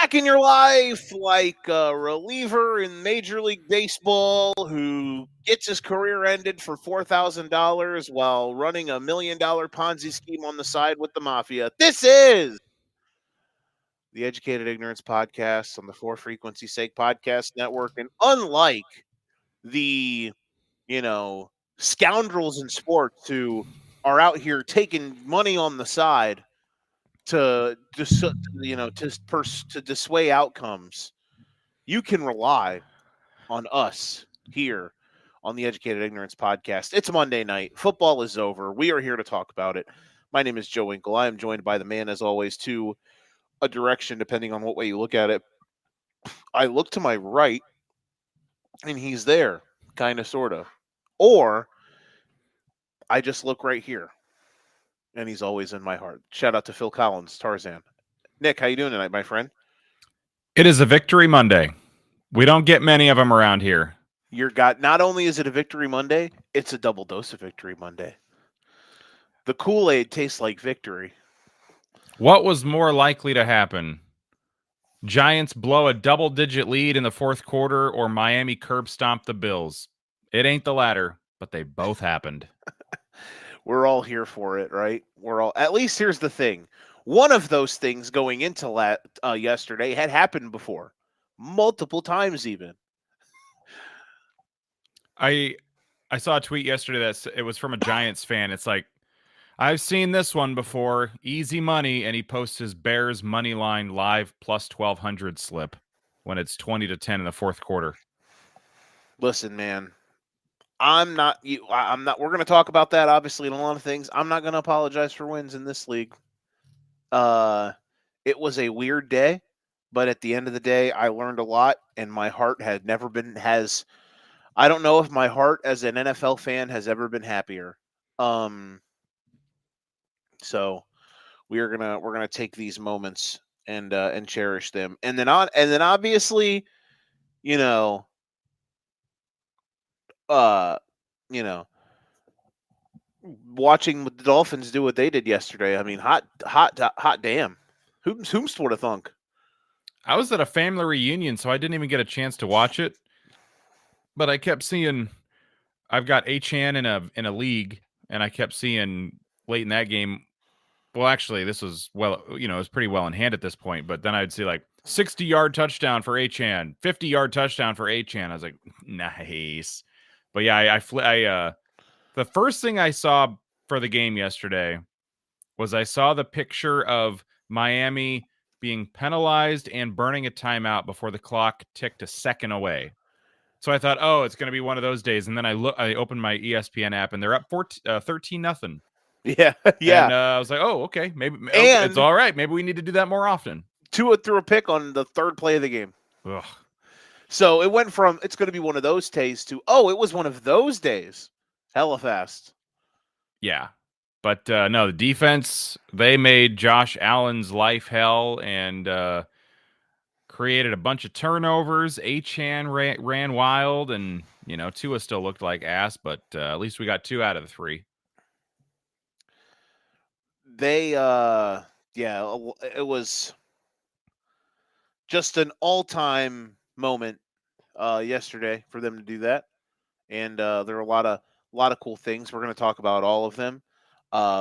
back in your life like a reliever in Major League Baseball who gets his career ended for $4,000 while running $1 million Ponzi scheme on the side with the mafia. This is the Educated Ignorance Podcast on the For Frequency Sake Podcast Network. And unlike the, you know, scoundrels in sports who are out here taking money on the side to to dissuade outcomes, you can rely on us here on the Educated Ignorance Podcast. It's Monday night. Football is over. We are here to talk about it. My name is Joe Winkle. I am joined by the man, as always, to a direction, depending on what way you look at it. I look to my right, and he's there, kind of, sort of. Or I just look right here, and he's always in my heart. Shout out to Phil Collins, Tarzan. Nick, how you doing tonight, my friend? It is a Victory Monday. We don't get many of them around here. Not only is it a Victory Monday, it's a double dose of Victory Monday. The Kool-Aid tastes like victory. What was more likely to happen? Giants blow a double-digit lead in the fourth quarter, or Miami curb stomp the Bills? It ain't the latter, but they both happened. We're all here for it, right? At least here's the thing. One of those things going into yesterday had happened before, multiple times even. I saw a tweet yesterday that it was from a Giants fan. It's like, I've seen this one before. Easy money, and he posts his Bears money line live plus 1,200 slip when it's 20-10 in the fourth quarter. Listen, man, I'm not. We're going to talk about that, obviously, in a lot of things. I'm not going to apologize for wins in this league. It was a weird day, but at the end of the day, I learned a lot, and my heart had never been I don't know if my heart as an NFL fan has ever been happier. So we're gonna take these moments and cherish them, and then obviously, you know, watching the Dolphins do what they did yesterday. I mean, hot damn. Whomst would have thunk? I was at a family reunion, so I didn't even get a chance to watch it. But I kept seeing, I've got Achane in a league, and I kept seeing late in that game. Well, actually, this was it was pretty well in hand at this point. But then I'd see like 60-yard touchdown for Achane, 50-yard touchdown for Achane. I was like, nice. But yeah, the first thing I saw for the game yesterday was I saw the picture of Miami being penalized and burning a timeout before the clock ticked a second away. So I thought, oh, it's going to be one of those days. And then I opened my ESPN app, and they're up 13-0. Yeah. And I was like, oh, okay, maybe it's all right. Maybe we need to do that more often. Tua threw a pick on the third play of the game. Ugh. So it went from it's going to be one of those days to, oh, it was one of those days. Hella fast. Yeah. But no, the defense, they made Josh Allen's life hell and created a bunch of turnovers. Achane ran wild, and Tua still looked like ass, but at least we got 2 out of the 3. They it was just an all-time moment yesterday for them to do that, and there are a lot of cool things. We're going to talk about all of them.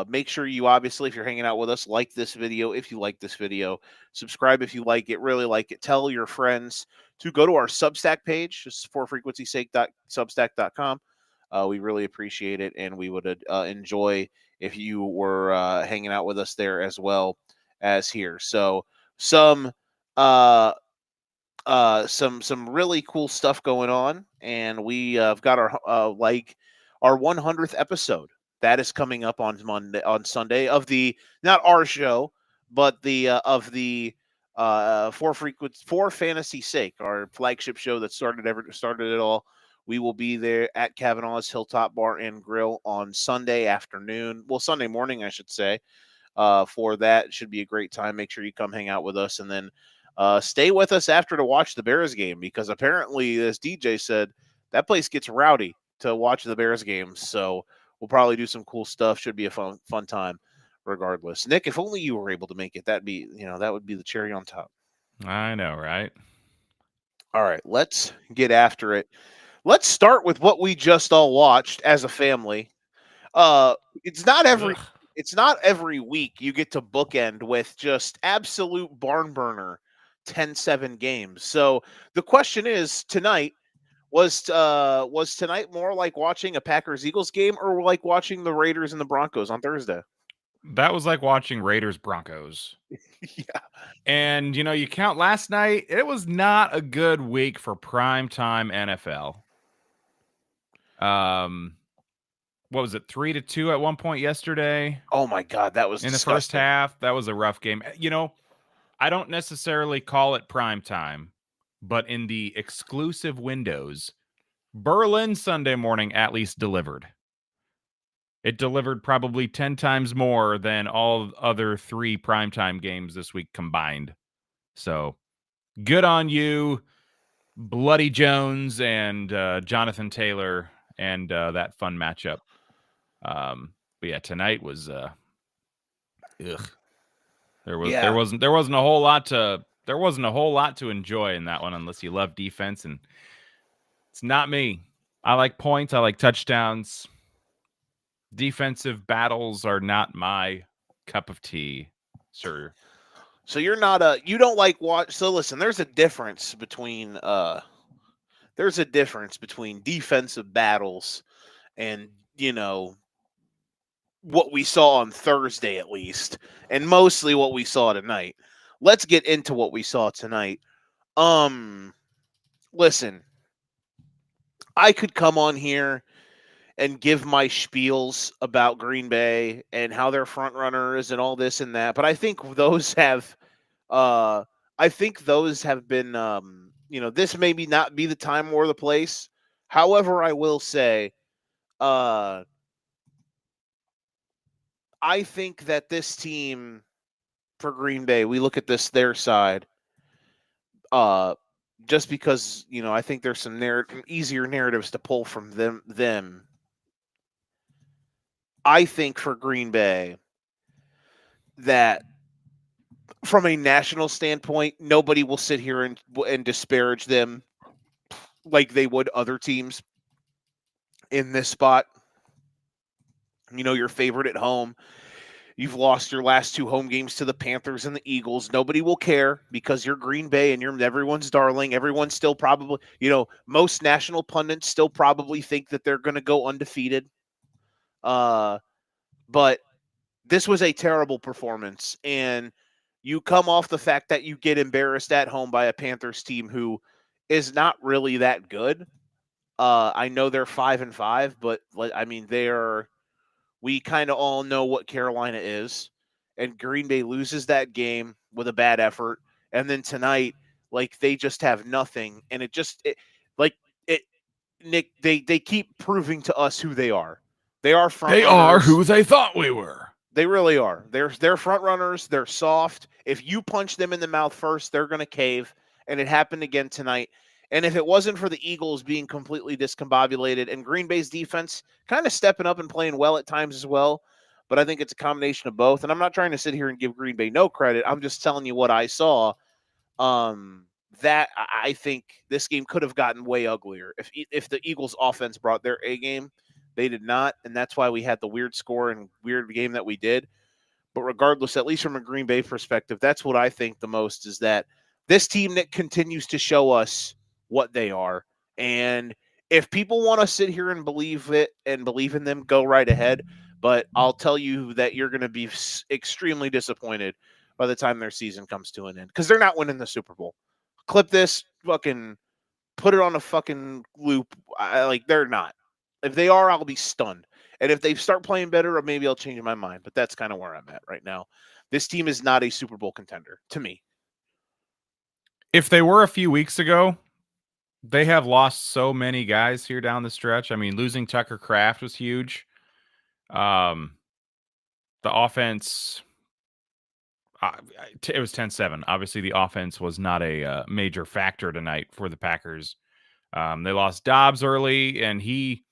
Make sure you, obviously, if you're hanging out with us, like this video if you like this video. Subscribe if you like it, really like it. Tell your friends to go to our Substack page, just forfrequencysake.substack.com. We really appreciate it, and we would enjoy if you were hanging out with us there as well as here. So some really cool stuff going on, and we have got our 100th episode. That is coming up on Sunday of the, not our show, but the of the For Fantasy Sake, our flagship show that started it all. We will be there at Kavanaugh's Hilltop Bar and Grill on Sunday afternoon. Well, Sunday morning, I should say. For that, it should be a great time. Make sure you come hang out with us, and then stay with us after to watch the Bears game, because apparently, as DJ said, that place gets rowdy to watch the Bears games. So we'll probably do some cool stuff. Should be a fun time regardless. Nick, if only you were able to make it, that would be the cherry on top. I know, right? All right, let's get after it. Let's start with what we just all watched as a family. Uh, it's not every Ugh. it's not every week you get to bookend with just absolute barn burner 10-7 games. So the question is tonight was tonight more like watching a Packers Eagles game or like watching the Raiders and the Broncos on Thursday? That was like watching Raiders Broncos. Yeah. And you count last night, it was not a good week for primetime NFL. What was it, 3-2 at one point yesterday Oh my God, that was in the first disgusting. half? That was a rough game. I don't necessarily call it prime time, but in the exclusive windows, Berlin Sunday morning at least delivered. It delivered probably 10 times more than all other 3 primetime games this week combined. So good on you, Bloody Jones and Jonathan Taylor, and that fun matchup. But yeah, tonight was ugh. There Yeah. wasn't a whole lot to enjoy in that one unless you love defense, and it's not me. I like points, I like touchdowns. Defensive battles are not my cup of tea, sir. So you don't like watch. So listen, there's a difference between defensive battles and what we saw on Thursday at least, and mostly what we saw tonight. Let's get into what we saw tonight. Listen, I could come on here and give my spiels about Green Bay and how they're front runners and all this and that, but uh I think those have been this maybe not be the time or the place. However, I will say uh I think that this team for Green Bay, we look at their side, uh, just because I think there's some easier narratives to pull from them. I think for Green Bay that from a national standpoint, nobody will sit here and disparage them like they would other teams in this spot. Your favorite at home. You've lost your last 2 home games to the Panthers and the Eagles. Nobody will care because you're Green Bay and you're everyone's darling. Everyone's still probably, most national pundits still probably think that they're going to go undefeated. But this was a terrible performance, and you come off the fact that you get embarrassed at home by a Panthers team who is not really that good. I know they're 5-5, but I mean we kind of all know what Carolina is, and Green Bay loses that game with a bad effort, and then tonight, like they just have nothing, and like it, Nick, they keep proving to us who they are. They are front They are runners. who they thought we were. They really are. They're front runners. They're soft. If you punch them in the mouth first, they're going to cave, and it happened again tonight. And if it wasn't for the Eagles being completely discombobulated and Green Bay's defense kind of stepping up and playing well at times as well, but I think it's a combination of both. And I'm not trying to sit here and give Green Bay no credit. I'm just telling you what I saw. That I think this game could have gotten way uglier if the Eagles offense brought their A game. They did not, and that's why we had the weird score and weird game that we did. But regardless, at least from a Green Bay perspective, that's what I think the most is that this team that continues to show us what they are. And if people want to sit here and believe it and believe in them, go right ahead. But I'll tell you that you're going to be extremely disappointed by the time their season comes to an end because they're not winning the Super Bowl. Clip this, fucking put it on a fucking loop. They're not. If they are, I'll be stunned. And if they start playing better, maybe I'll change my mind. But that's kind of where I'm at right now. This team is not a Super Bowl contender to me. If they were a few weeks ago, they have lost so many guys here down the stretch. I mean, losing Tucker Kraft was huge. The offense, it was 10-7. Obviously, the offense was not a major factor tonight for the Packers. They lost Dobbs early, and he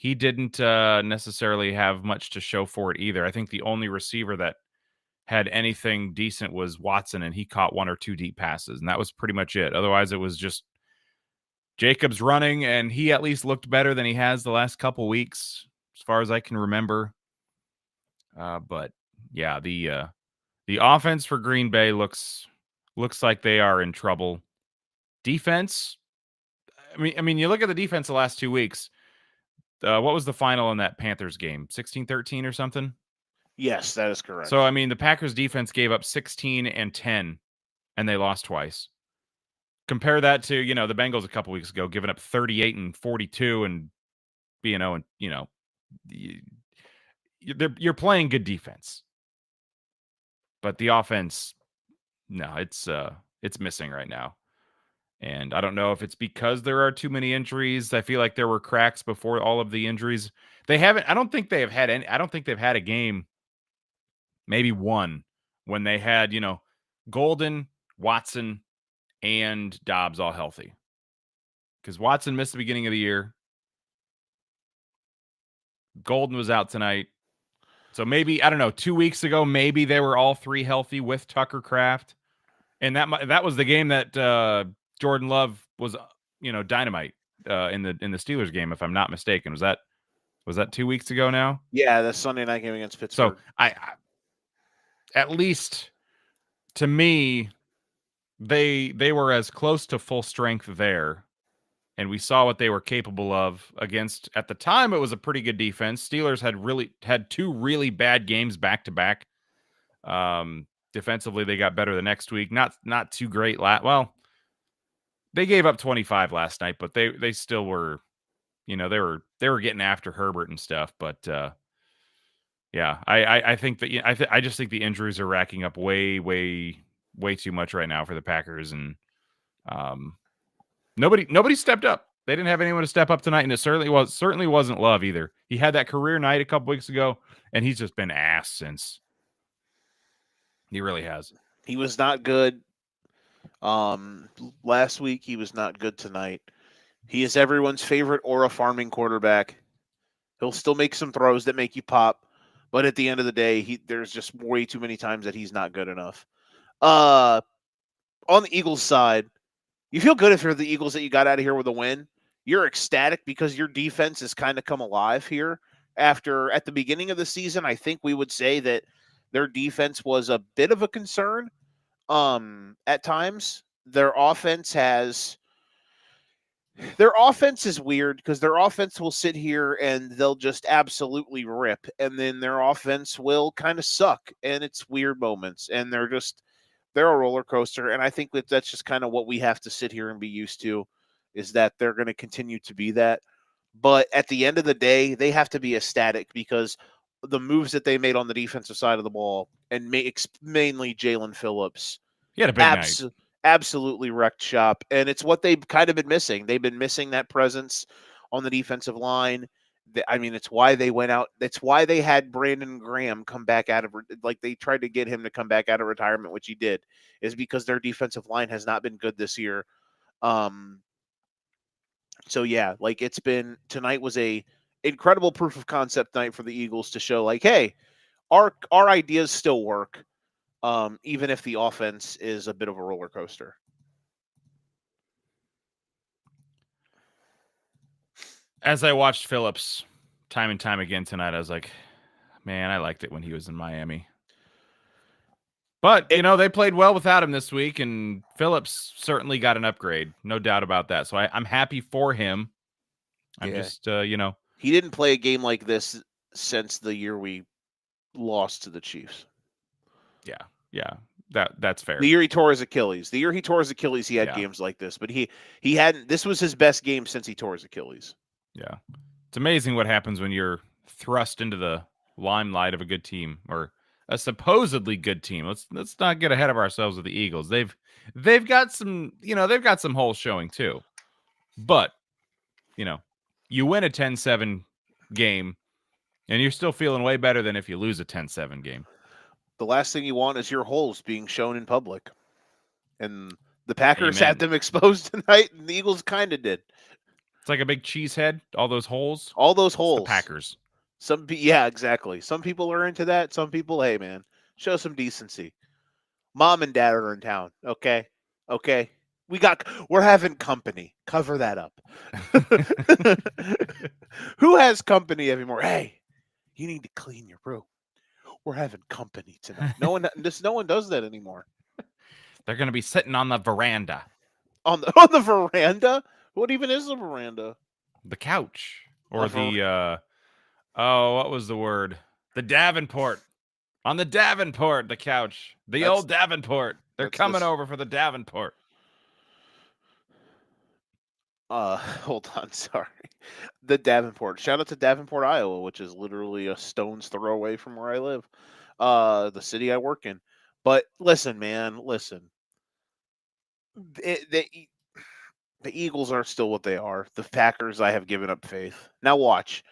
didn't necessarily have much to show for it either. I think the only receiver that had anything decent was Watson, and he caught 1 or 2 deep passes, and that was pretty much it. Otherwise, it was just Jacobs running, and he at least looked better than he has the last couple weeks, as far as I can remember. But yeah, the offense for Green Bay looks like they are in trouble. Defense, I mean, you look at the defense the last 2 weeks. What was the final in that Panthers game? 16-13 or something? Yes, that is correct. So, I mean, the Packers defense gave up 16 and 10, and they lost twice. Compare that to, the Bengals a couple weeks ago, giving up 38 and 42 and being 0 and, you're playing good defense. But the offense, no, it's missing right now. And I don't know if it's because there are too many injuries. I feel like there were cracks before all of the injuries. I don't think they've had a game, maybe one, when they had, Golden, Watson, and Dobbs all healthy. Because Watson missed the beginning of the year. Golden was out tonight. So maybe, I don't know, 2 weeks ago, maybe they were all three healthy with Tucker Kraft. And that was the game that Jordan Love was, dynamite in the Steelers game, if I'm not mistaken. Was that 2 weeks ago now? Yeah, the Sunday night game against Pittsburgh. So I at least to me, they were as close to full strength there, and we saw what they were capable of against. At the time, it was a pretty good defense. Steelers had 2 really bad games back to back. Defensively, they got better the next week. Not too great. Well, they gave up 25 last night, but they still were, they were getting after Herbert and stuff. But yeah, I think that I just think the injuries are racking up way too much right now for the Packers, and nobody stepped up. They didn't have anyone to step up tonight, and it certainly wasn't Love either. He had that career night a couple weeks ago, and he's just been ass since. He really has. He was not good last week. He was not good tonight. He is everyone's favorite Aura farming quarterback. He'll still make some throws that make you pop, but at the end of the day, there's just way too many times that he's not good enough. On the Eagles side, you feel good if you're the Eagles that you got out of here with a win. You're ecstatic because your defense has kind of come alive here. At the beginning of the season, I think we would say that their defense was a bit of a concern. At times, their offense is weird because their offense will sit here and they'll just absolutely rip, and then their offense will kind of suck, and it's weird moments, and they're a roller coaster. And I think that's just kind of what we have to sit here and be used to, is that they're going to continue to be that. But at the end of the day, they have to be ecstatic because the moves that they made on the defensive side of the ball, and mainly Jalen Phillips, he had a big night. Absolutely wrecked shop. And it's what they've kind of been missing. They've been missing that presence on the defensive line. I mean, it's why they went out. That's why they had Brandon Graham come back out of, they tried to get him to come back out of retirement, which he did, is because their defensive line has not been good this year. So yeah, tonight was a incredible proof of concept night for the Eagles to show hey, our ideas still work. Even if the offense is a bit of a roller coaster. As I watched Phillips time and time again tonight, I was like, man, I liked it when he was in Miami. But, they played well without him this week, and Phillips certainly got an upgrade. No doubt about that. So I'm happy for him. I'm just, He didn't play a game like this since the year we lost to the Chiefs. Yeah, that's fair. The year he tore his Achilles. He had games like this, but he hadn't. This was his best game since he tore his Achilles. Yeah, it's amazing what happens when you're thrust into the limelight of a good team, or a supposedly good team. Let's not get ahead of ourselves with the Eagles. They've got some holes showing too, but you win a 10-7 game, and you're still feeling way better than if you lose a 10-7 game. The last thing you want is your holes being shown in public. And the Packers had them exposed tonight, and the Eagles kind of did. It's like a big cheese head, all those holes. All those holes. The Packers. Yeah, exactly. Some people are into that. Some people, hey, man, Show some decency. Mom and dad are in town. Okay. We're having company. Cover that up. Who has company anymore? Hey, you need to clean your room. We're having company tonight. No one does that anymore. They're going to be sitting on the veranda. On the veranda? What even is a veranda? The couch. Or what was the word? The Davenport. On the Davenport, the couch. Old Davenport. They're coming over for the Davenport. Hold on, sorry. The Davenport. Shout out to Davenport, Iowa, which is literally a stone's throw away from where I live. The city I work in. But listen, man, The Eagles are still what they are. The Packers, I have given up faith. Now watch.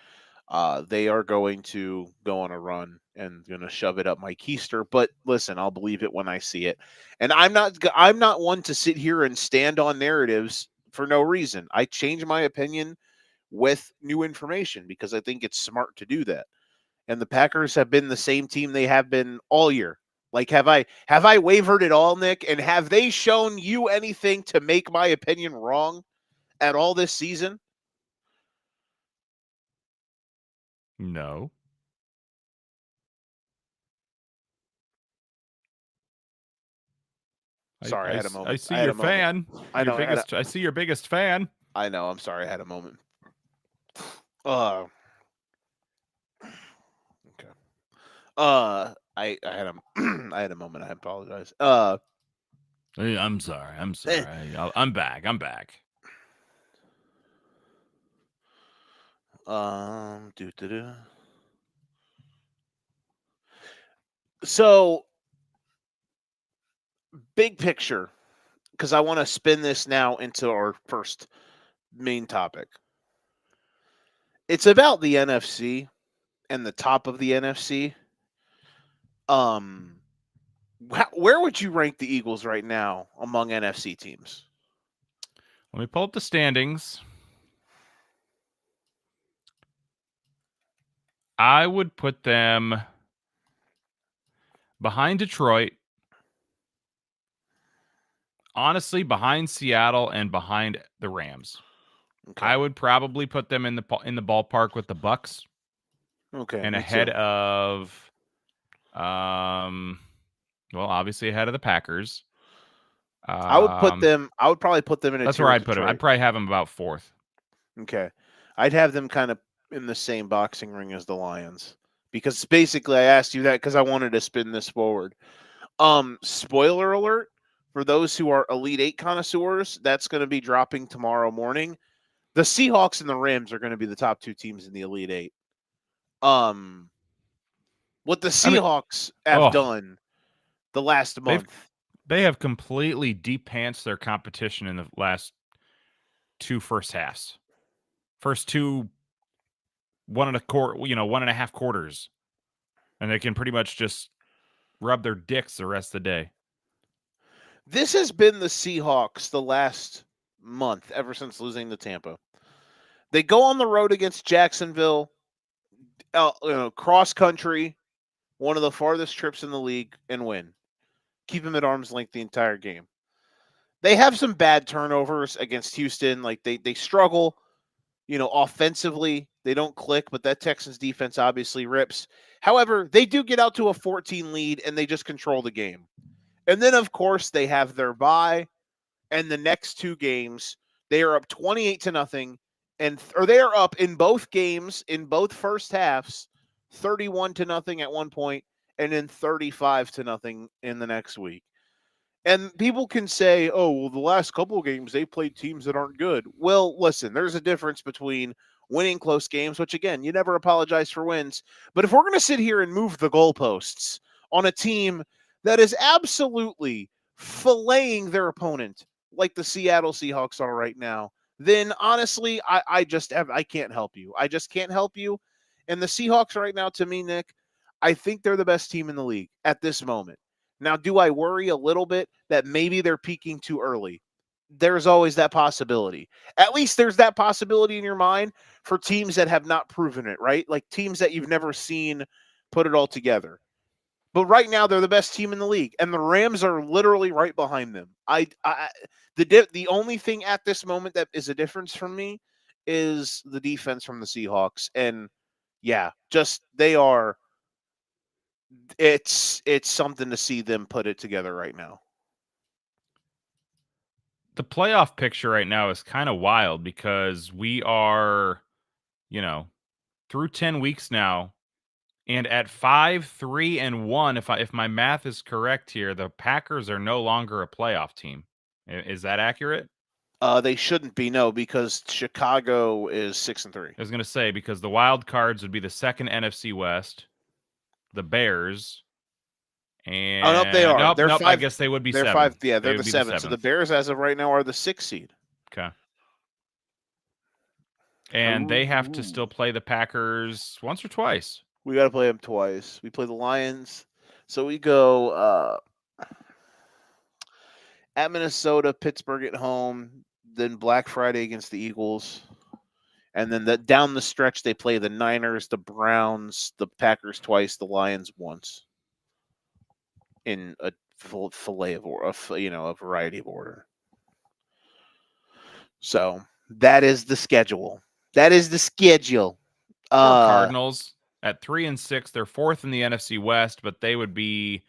They are going to go on a run and going to shove it up my keister. But listen, I'll believe it when I see it. And I'm not one to sit here and stand on narratives for no reason. I change my opinion with new information because I think it's smart to do that. And the Packers have been the same team they have been all year. Like, have I wavered at all, Nick? And have they shown you anything to make my opinion wrong at all this season? No. Sorry, I had a moment. I see your fan. I know. I see your biggest fan. I know. I'm sorry. I had a moment. Okay. I had a I had a moment. I apologize. Hey, I'm sorry. I'm back. So, big picture, because I want to spin this now into our first main topic. It's about the NFC and the top of the NFC. Where would you rank the Eagles right now among NFC teams? Let me pull up the standings. I would put them behind Detroit, honestly, behind Seattle and behind the Rams. Okay. I would probably put them in the ballpark with the Bucs. Okay. And ahead of, obviously ahead of the Packers. I would probably put them in a. That's where I'd put them. I'd probably have them about fourth. Okay, I'd have them kind of in the same boxing ring as the Lions because basically I asked you that because I wanted to spin this forward. Spoiler alert for those who are Elite Eight connoisseurs, that's going to be dropping tomorrow morning. The Seahawks and the Rams are going to be the top two teams in the Elite Eight. What the Seahawks have done the last month. They have completely depantsed their competition in the last two first halves. First two, 1.5 quarters. And they can pretty much just rub their dicks the rest of the day. This has been the Seahawks the last month, ever since losing to Tampa. They go on the road against Jacksonville, cross country, one of the farthest trips in the league, and win. Keep them at arm's length the entire game. They have some bad turnovers against Houston. Like they struggle, offensively. They don't click, but that Texans defense obviously rips. However, they do get out to a 14 lead and they just control the game. And then, of course, they have their bye. And the next two games, they are up 28-0. Or they are up in both games, in both first halves, 31-0 at one point, and then 35-0 in the next week. And people can say, oh, well, the last couple of games, they played teams that aren't good. Well, listen, there's a difference between winning close games, which, again, you never apologize for wins. But if we're going to sit here and move the goalposts on a team that is absolutely filleting their opponent like the Seattle Seahawks are right now, then honestly, I can't help you. I just can't help you. And the Seahawks right now, to me, Nick, I think they're the best team in the league at this moment. Now, do I worry a little bit that maybe they're peaking too early? There's always that possibility. At least there's that possibility in your mind for teams that have not proven it, right? Like teams that you've never seen put it all together. But right now, they're the best team in the league, and the Rams are literally right behind them. The only thing at this moment that is a difference for me is the defense from the Seahawks, and yeah, just they are. It's something to see them put it together right now. The playoff picture right now is kind of wild because we are, through 10 weeks now, and at 5-3-1, if my math is correct here, the Packers are no longer a playoff team. Is that accurate? They shouldn't be, no, because Chicago is 6-3. I was going to say, because the wild cards would be the second NFC West, the Bears, and no, they are. Nope, They're I five. guess they would be They're 7. 5. Yeah, they're the 7. So the Bears, as of right now, are the 6th seed. Okay. And they have to still play the Packers once or twice. We got to play them twice. We play the Lions. So we go at Minnesota, Pittsburgh at home, then Black Friday against the Eagles. And then down the stretch, they play the Niners, the Browns, the Packers twice, the Lions once. In a a variety of order. So that is the schedule. Cardinals at 3-6. They're 4th in the NFC West, but they would be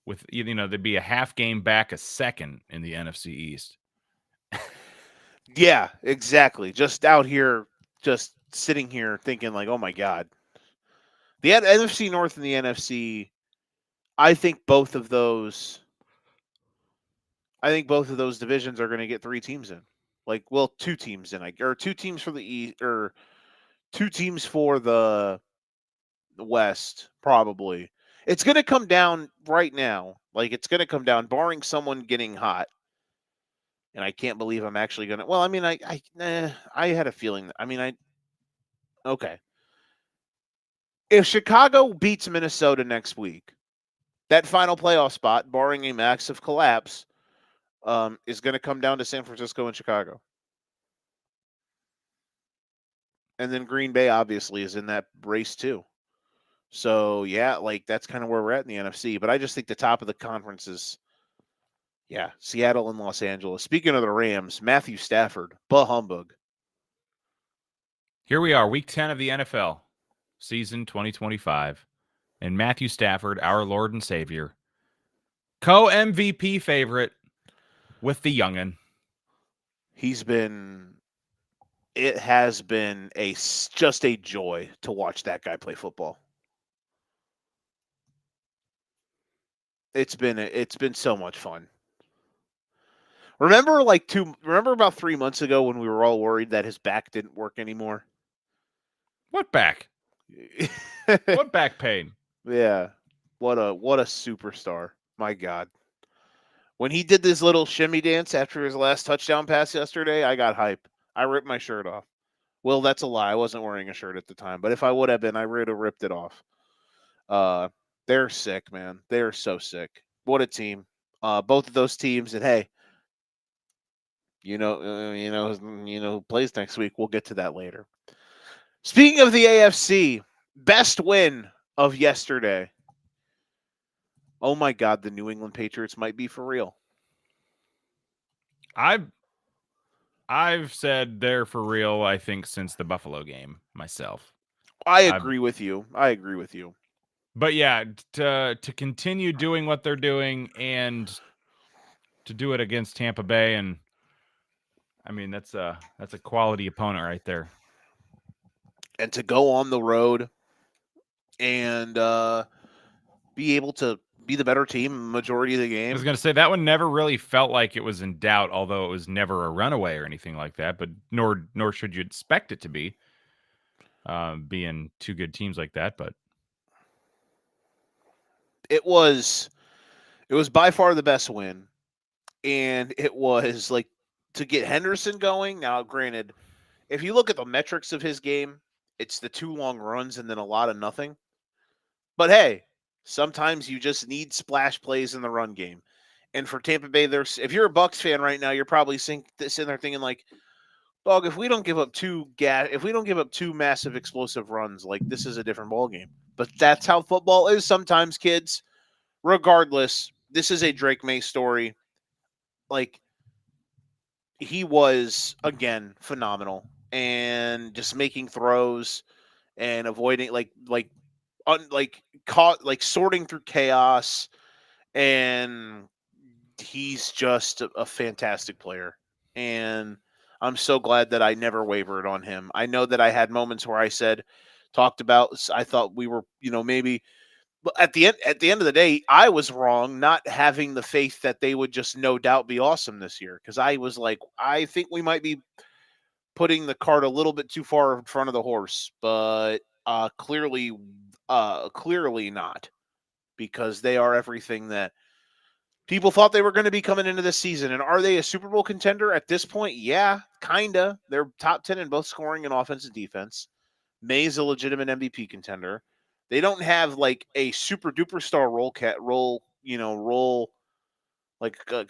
they'd be a half game back, a second in the NFC East. Yeah, exactly. Just out here, just sitting here thinking like, oh my God. The NFC North and the NFC, I think both of those divisions are going to get 3 teams in. 2 teams in, or 2 teams for the East, or 2 teams for the West, probably. It's going to come down right now. It's going to come down, barring someone getting hot. And I can't believe I'm actually going to. Well, I mean, I had a feeling. Okay. If Chicago beats Minnesota next week, that final playoff spot, barring a massive collapse, is going to come down to San Francisco and Chicago. And then Green Bay obviously is in that race too. So, yeah, that's kind of where we're at in the NFC. But I just think the top of the conference is, Seattle and Los Angeles. Speaking of the Rams, Matthew Stafford, bah humbug. Here we are, week 10 of the NFL, season 2025. And Matthew Stafford, our Lord and Savior, co-MVP favorite with the youngin'. It has been just a joy to watch that guy play football. It's been so much fun. Remember about 3 months ago when we were all worried that his back didn't work anymore? What back? What back pain? Yeah. What a superstar. My God. When he did this little shimmy dance after his last touchdown pass yesterday, I got hype. I ripped my shirt off. Well, that's a lie. I wasn't wearing a shirt at the time, but if I would have been, I would have ripped it off. They're sick, man. They are so sick. What a team. Both of those teams, and hey, who plays next week. We'll get to that later. Speaking of the AFC, best win of yesterday. Oh my God, the New England Patriots might be for real. I've said they're for real, I think, since the Buffalo game myself. I agree with you. But yeah, to continue doing what they're doing and to do it against Tampa Bay, and I mean that's a quality opponent right there. And to go on the road and be able to be the better team majority of the game. I was going to say that one never really felt like it was in doubt, although it was never a runaway or anything like that. But nor should you expect it to be, being 2 good teams like that. But it was by far the best win, and it was to get Henderson going. Now, granted, if you look at the metrics of his game, it's the 2 long runs and then a lot of nothing. But hey, sometimes you just need splash plays in the run game. And for Tampa Bay, if you're a Bucs fan right now, you're probably sitting there thinking dog, if we don't give up 2 massive explosive runs, this is a different ball game. But that's how football is sometimes, kids. regardless, this is a Drake May story. Like, he was, again, phenomenal. And just making throws and avoiding, caught, sorting through chaos. And he's just a fantastic player. And I'm so glad that I never wavered on him. I know that I had moments where I I thought we were, maybe, but at the end of the day, I was wrong not having the faith that they would just no doubt be awesome this year, because I was like, I think we might be putting the cart a little bit too far in front of the horse, but clearly not, because they are everything that people thought they were going to be coming into this season. And are they a Super Bowl contender at this point? Yeah, kinda. They're top 10 in both scoring and offense and defense. May's a legitimate MVP contender. They don't have like a super duper star role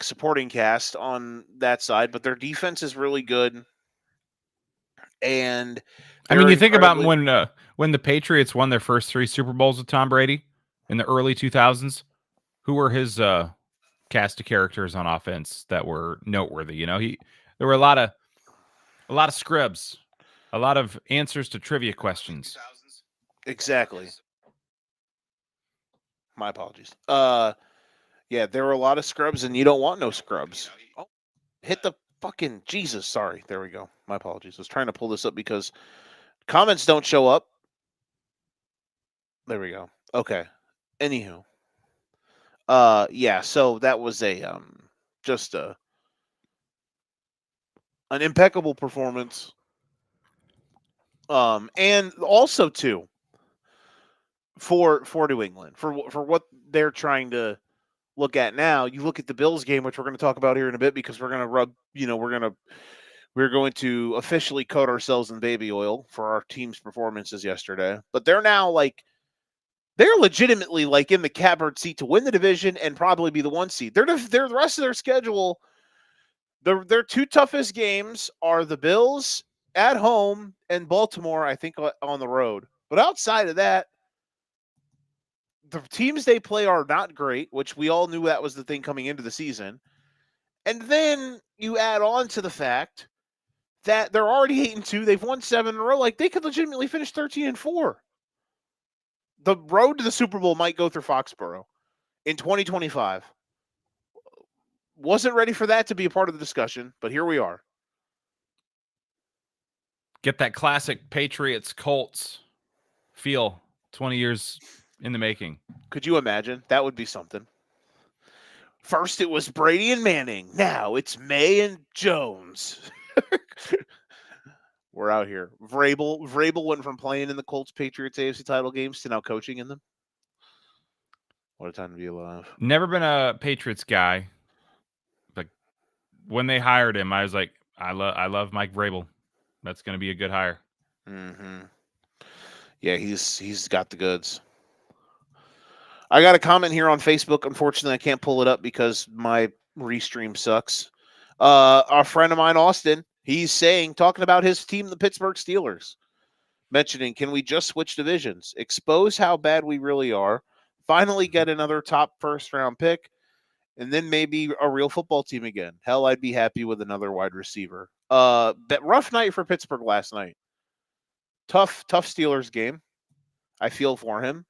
supporting cast on that side, but their defense is really good. And I mean, they're you think about incredibly- when the Patriots won their first 3 Super Bowls with Tom Brady in the early 2000s, who were his cast of characters on offense that were noteworthy? You know, there were a lot of scrubs, a lot of answers to trivia questions. Exactly. My apologies. Yeah, there were a lot of scrubs, and you don't want no scrubs. Oh, hit the fucking Jesus. Sorry. There we go. My apologies. I was trying to pull this up because comments don't show up. There we go. Okay. Anywho. Yeah, so that was just an impeccable performance. And also too, for New England, for what they're trying to look at now. You look at the Bills game, which we're going to talk about here in a bit, because we're going to officially coat ourselves in baby oil for our team's performances yesterday. But they're now they're legitimately in the catbird seat to win the division and probably be the 1 seed. They're the rest of their schedule. Their 2 toughest games are the Bills at home and Baltimore, I think, on the road. But outside of that, the teams they play are not great, which we all knew that was the thing coming into the season. And then you add on to the fact that they're already 8-2. They've won 7 in a row. Like, they could legitimately finish 13-4. The road to the Super Bowl might go through Foxborough in 2025. Wasn't ready for that to be a part of the discussion, but here we are. Get that classic Patriots Colts feel 20 years in the making. Could you imagine? That would be something. First it was Brady and Manning. Now it's May and Jones. We're out here. Vrabel went from playing in the Colts Patriots AFC title games to now coaching in them. What a time to be alive. Never been a Patriots guy. But when they hired him, I was like, I love Mike Vrabel. That's going to be a good hire. Mm-hmm. Yeah, he's got the goods. I got a comment here on Facebook. Unfortunately, I can't pull it up because my restream sucks. A friend of mine, Austin, he's talking about his team, the Pittsburgh Steelers, mentioning, can we just switch divisions, expose how bad we really are, finally get another top first-round pick, and then maybe a real football team again. Hell, I'd be happy with another wide receiver. That rough night for Pittsburgh last night. Tough Steelers game. I feel for him.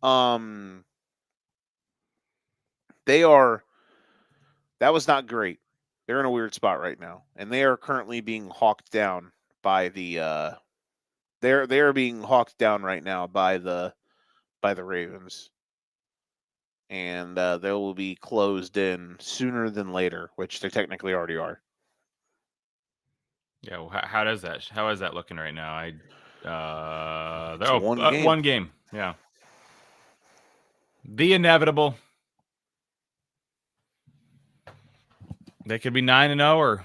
That was not great. They're in a weird spot right now, and they are currently being hawked down by the they're being hawked down right now by the Ravens. And they will be closed in sooner than later, which they technically already are. Yeah, well, how is that looking right now? One game. Yeah. The inevitable. They could be 9-0 or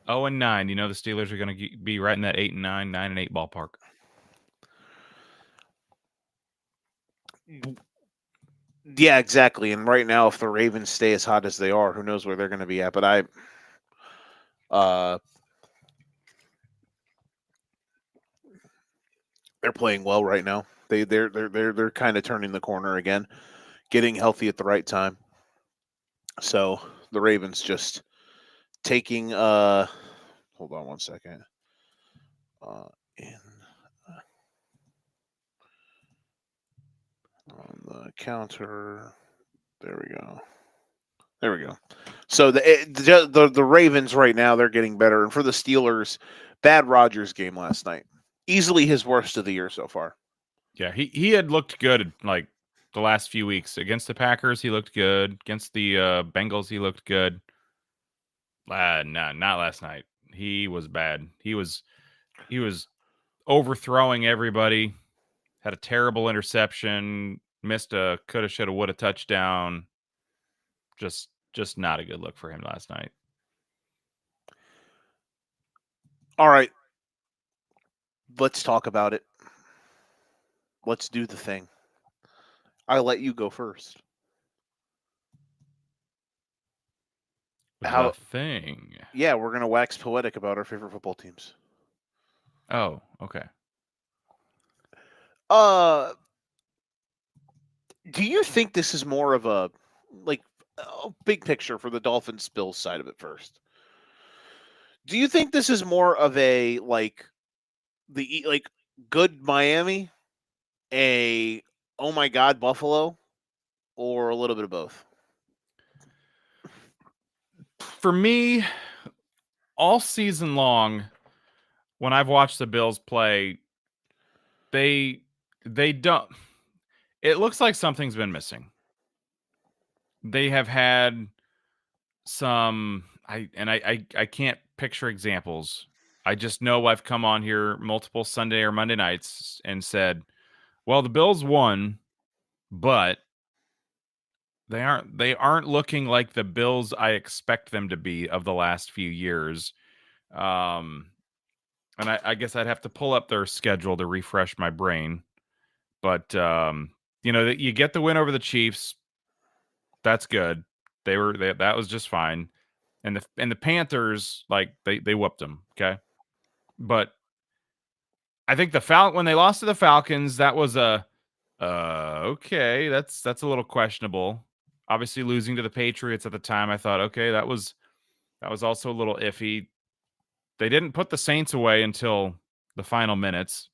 0-9. You know, the Steelers are going to be right in that 8-9, 9-8 ballpark. Yeah, exactly. And right now, if the Ravens stay as hot as they are, who knows where they're going to be at? But they're playing well right now. They're kind of turning the corner again. getting healthy at the right time. So the Ravens just taking hold on one second. In on the counter. There we go. There we go. So the Ravens right now, they're getting better. And for the Steelers, bad Rodgers game last night. Easily his worst of the year so far. Yeah, he had looked good like the last few weeks. Against the Packers, he looked good. Against the Bengals, he looked good. No, not last night. He was bad. He was overthrowing everybody. Had a terrible interception. Missed a coulda, shoulda, woulda touchdown. Just not a good look for him last night. All right. Let's talk about it. Let's do the thing. I'll let you go first. The thing. Yeah, we're going to wax poetic about our favorite football teams. Oh, okay. Do you think this is more of a big picture for the Dolphins Bills side of it first? Do you think this is more of a good Miami, a oh my god Buffalo, or a little bit of both? For me, all season long, when I've watched the Bills play, they don't. It looks like something's been missing. They have had some. I can't picture examples. I just know I've come on here multiple Sunday or Monday nights and said, "Well, the Bills won, but they aren't looking like the Bills I expect them to be of the last few years." And I guess I'd have to pull up their schedule to refresh my brain. But you get the win over the Chiefs. That's good. That was just fine. And the Panthers, like they whooped them. Okay, but I think when they lost to the Falcons, that was okay. That's a little questionable. Obviously, losing to the Patriots at the time, I thought, okay, that was also a little iffy. They didn't put the Saints away until the final minutes.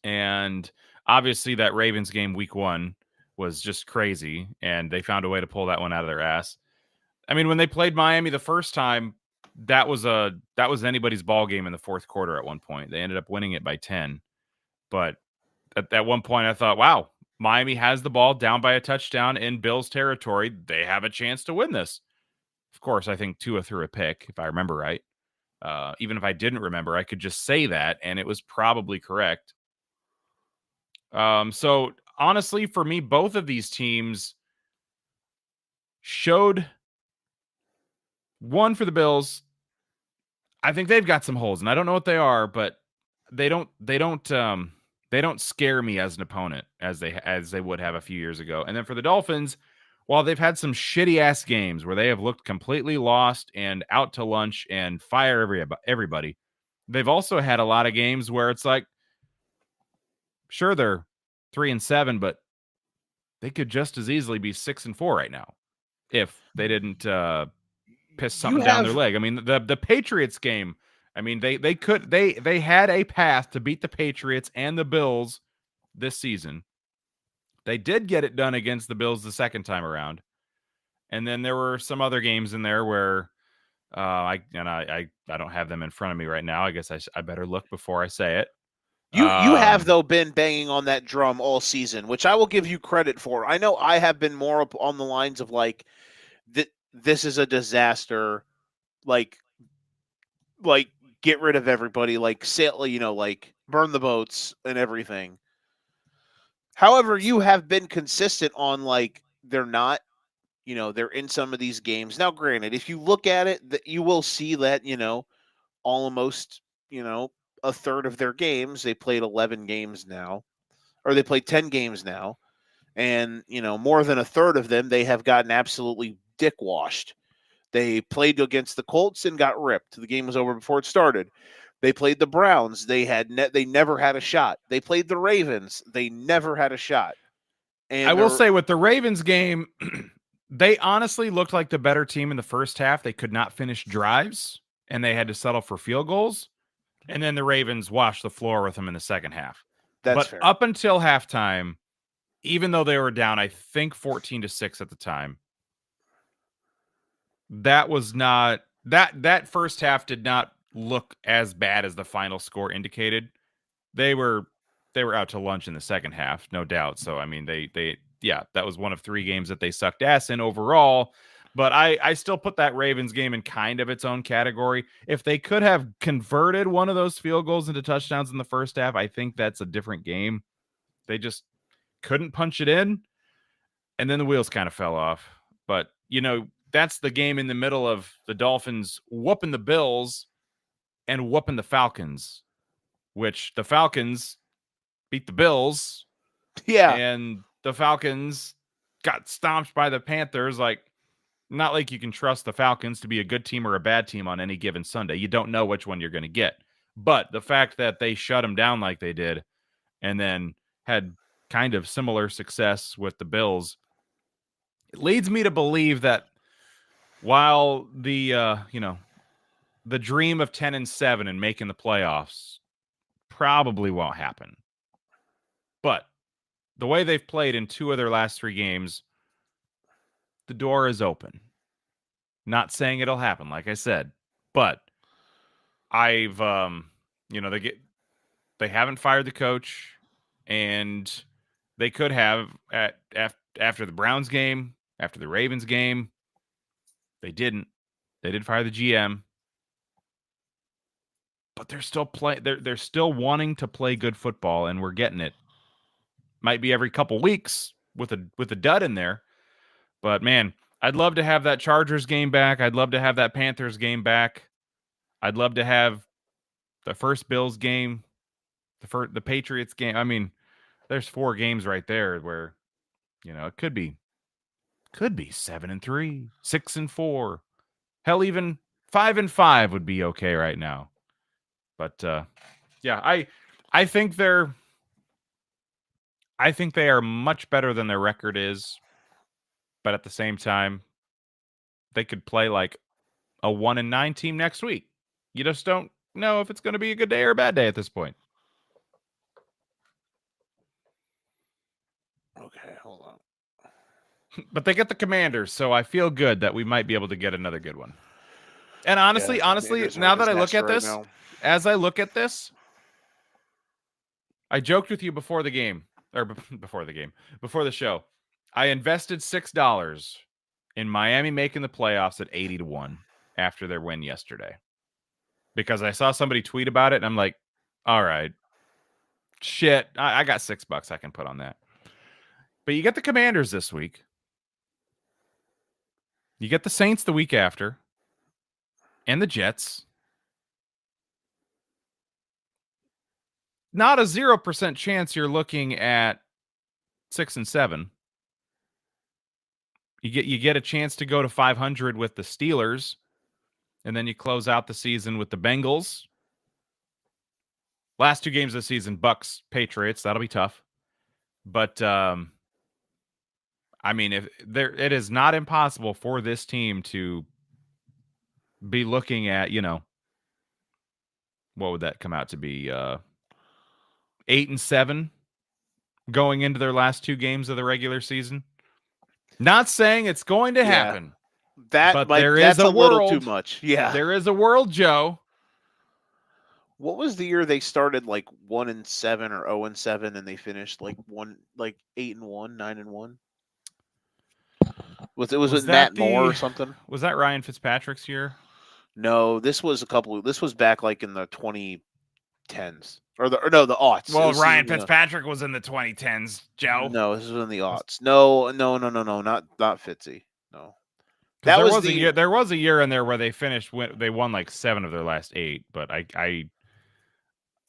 And obviously that Ravens game week 1 was just crazy, and they found a way to pull that one out of their ass. I mean, when they played Miami the first time, that was anybody's ball game in the fourth quarter at one point. They ended up winning it by 10. But at one point I thought, wow, Miami has the ball down by a touchdown in Bills territory. They have a chance to win this. Of course, I think Tua threw a pick, if I remember right. Even if I didn't remember, I could just say that, and it was probably correct. So honestly, for me, both of these teams showed. One for the Bills, I think they've got some holes, and I don't know what they are, but they don't scare me as an opponent as they would have a few years ago. And then for the Dolphins, while they've had some shitty ass games where they have looked completely lost and out to lunch and fire everybody, they've also had a lot of games where it's like, sure, they're 3-7, but they could just as easily be 6-4 right now if they didn't piss something down their leg. I mean, the Patriots game, I mean, they had a path to beat the Patriots and the Bills this season. They did get it done against the Bills the second time around. And then there were some other games in there where I don't have them in front of me right now. I guess I better look before I say it. You have, though, been banging on that drum all season, which I will give you credit for. I know I have been more up on the lines of like, this is a disaster, like get rid of everybody, like sail, like burn the boats and everything. However, you have been consistent on like they're not, they're in some of these games. Now, granted, if you look at it, that you will see that, almost, a third of their games, they played 11 games now, or they played 10 games now. And, more than a third of them, they have gotten absolutely dick washed. They played against the Colts and got ripped. The game was over before it started. They played the Browns. They never had a shot. They played the Ravens. They never had a shot. And I will say with the Ravens game, they honestly looked like the better team in the first half. They could not finish drives, and they had to settle for field goals. And then the Ravens washed the floor with them in the second half. that's But fair. up until halftime, even though they were down, I think 14-6 at the time, that was not that first half did not look as bad as the final score indicated. They were out to lunch in the second half, no doubt. So I mean, yeah, that was one of 3 games that they sucked ass in overall. But I still put that Ravens game in kind of its own category. If they could have converted one of those field goals into touchdowns in the first half, I think that's a different game. They just couldn't punch it in, and then the wheels kind of fell off. But, that's the game in the middle of the Dolphins whooping the Bills and whooping the Falcons, which the Falcons beat the Bills. Yeah. And the Falcons got stomped by the Panthers. Like, not like you can trust the Falcons to be a good team or a bad team on any given Sunday. You don't know which one you're going to get. But the fact that they shut them down like they did and then had kind of similar success with the Bills, it leads me to believe that while the dream of 10-7 and making the playoffs probably won't happen, but the way they've played in 2 of their last 3 games, the door is open. Not saying it'll happen, like I said, but I've they haven't fired the coach, and they could have after the Browns game, after the Ravens game. They didn't. They did fire the GM, but they're still they're still wanting to play good football, and we're getting it. Might be every couple weeks with a dud in there, but man, I'd love to have that Chargers game back. I'd love to have that Panthers game back. I'd love to have the first Bills game, the Patriots game. I mean, there's 4 games right there where, it could be 7-3, 6-4, hell, even 5-5 would be okay right now. But yeah, I think they are much better than their record is. But at the same time, they could play like a 1-9 team next week. You just don't know if it's going to be a good day or a bad day at this point. Okay, hold on. But they get the Commanders, so I feel good that we might be able to get another good one. And honestly, now that I look at this, as I look at this, I joked with you before the game, or before the show. I invested $6 in Miami making the playoffs at 80-1 after their win yesterday, because I saw somebody tweet about it, and I'm like, all right, shit, I got $6 I can put on that. But you get the Commanders this week. You get the Saints the week after, and the Jets. Not a 0% chance you're looking at 6-7. You get a chance to go to 500 with the Steelers, and then you close out the season with the Bengals. Last 2 games of the season, Bucks, Patriots. That'll be tough. But I mean, it is not impossible for this team to be looking at, what would that come out to be? 8-7 going into their last 2 games of the regular season. Not saying it's going to happen. But there is a world, little too much. Yeah. There is a world, Joe. What was the year they started like 1-7 or 0-7 and they finished like 8-1, 9-1? Was it Matt Moore or something? Was that Ryan Fitzpatrick's year? No, this was back like in the 2010s. Or the aughts. Well, Ryan Fitzpatrick was in the 2010s, Joe. No, this was in the aughts. No, not Fitzy. No. There was a year in there where they they won like 7 of their last 8, but I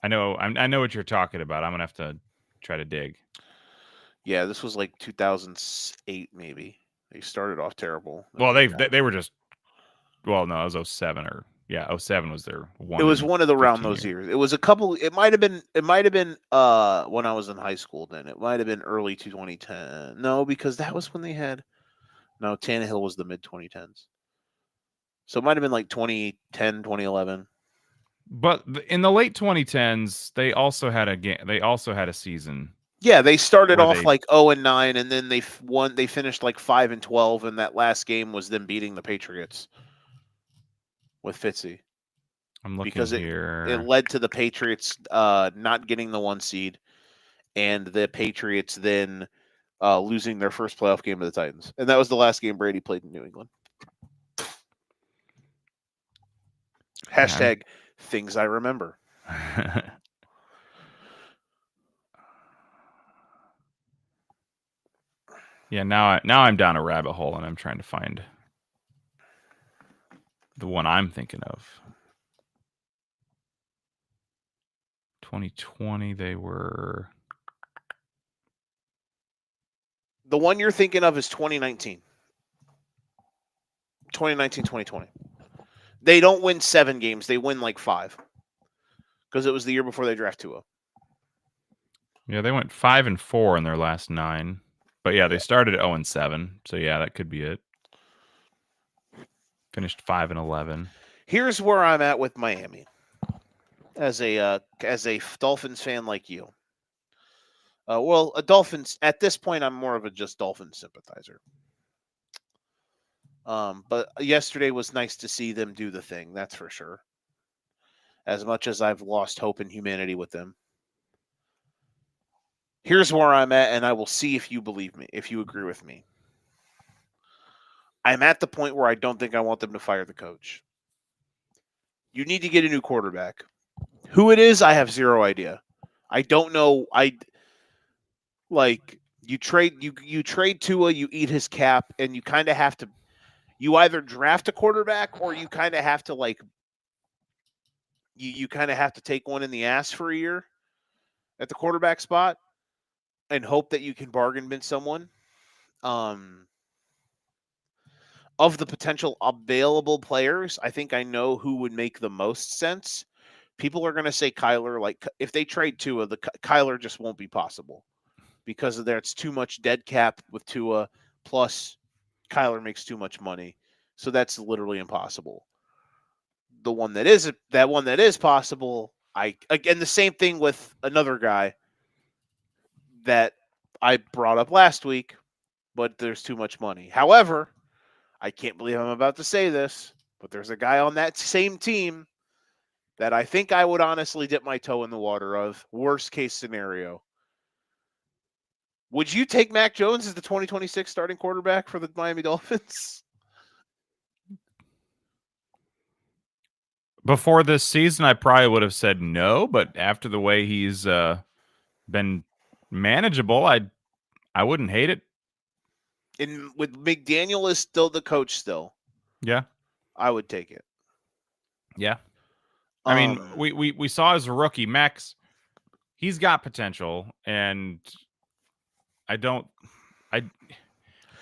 know what you're talking about. I'm gonna have to try to dig. Yeah, this was like 2008 maybe. They started off terrible. Well, they were just, well, no, it was 07 or Yeah, 07 was their one. It was one of the around 15 those year. years. It was a couple. It might have been. It might have been when I was in high school. Then it might have been early 2010. No, because that was when they had. No, Tannehill was the mid 2010s. So it might have been like 2010, 2011. But in the late 2010s, they also had a game. They also had a season. Yeah, they started Where off they- like 0-9, and then they won. They finished like 5-12, and that last game was them beating the Patriots with Fitzy I'm looking because it here. led to the Patriots not getting the 1 seed, and the Patriots then losing their first playoff game to the Titans, and that was the last game Brady played in New England. Hashtag things I remember. Yeah, now I'm down a rabbit hole and I'm trying to find the one I'm thinking of. 2020, they were. The one you're thinking of is 2019. 2019, 2020. They don't win 7 games. They win like 5. Because it was the year before they draft Tua. Yeah, they went 5-4 in their last 9. But yeah, they started at 0-7. So yeah, that could be it. Finished 5-11. Here's where I'm at with Miami. As a Dolphins fan like you. Well, a Dolphins at this point, I'm more of a just Dolphins sympathizer. But yesterday was nice to see them do the thing. That's for sure. As much as I've lost hope in humanity with them. Here's where I'm at, and I will see if you believe me, if you agree with me. I'm at the point where I don't think I want them to fire the coach. You need to get a new quarterback. Who it is, I have zero idea. I don't know. You trade Tua, you eat his cap, and you kind of have to. You either draft a quarterback or you kind of have to You kind of have to take one in the ass for a year at the quarterback spot and hope that you can bargain bin someone. Of the potential available players, I think I know who would make the most sense. People are going to say Kyler. Like if they trade Tua, Kyler just won't be possible because of it's too much dead cap with Tua. Plus, Kyler makes too much money, so that's literally impossible. The one that is possible. Again, the same thing with another guy that I brought up last week, but there's too much money. However, I can't believe I'm about to say this, but there's a guy on that same team that I think I would honestly dip my toe in the water of. Worst case scenario. Would you take Mac Jones as the 2026 starting quarterback for the Miami Dolphins? Before this season, I probably would have said no, but after the way he's been manageable, I wouldn't hate it. And with McDaniel is still the coach still. Yeah. I would take it. Yeah. I mean, we saw as a rookie, Max, he's got potential, and I don't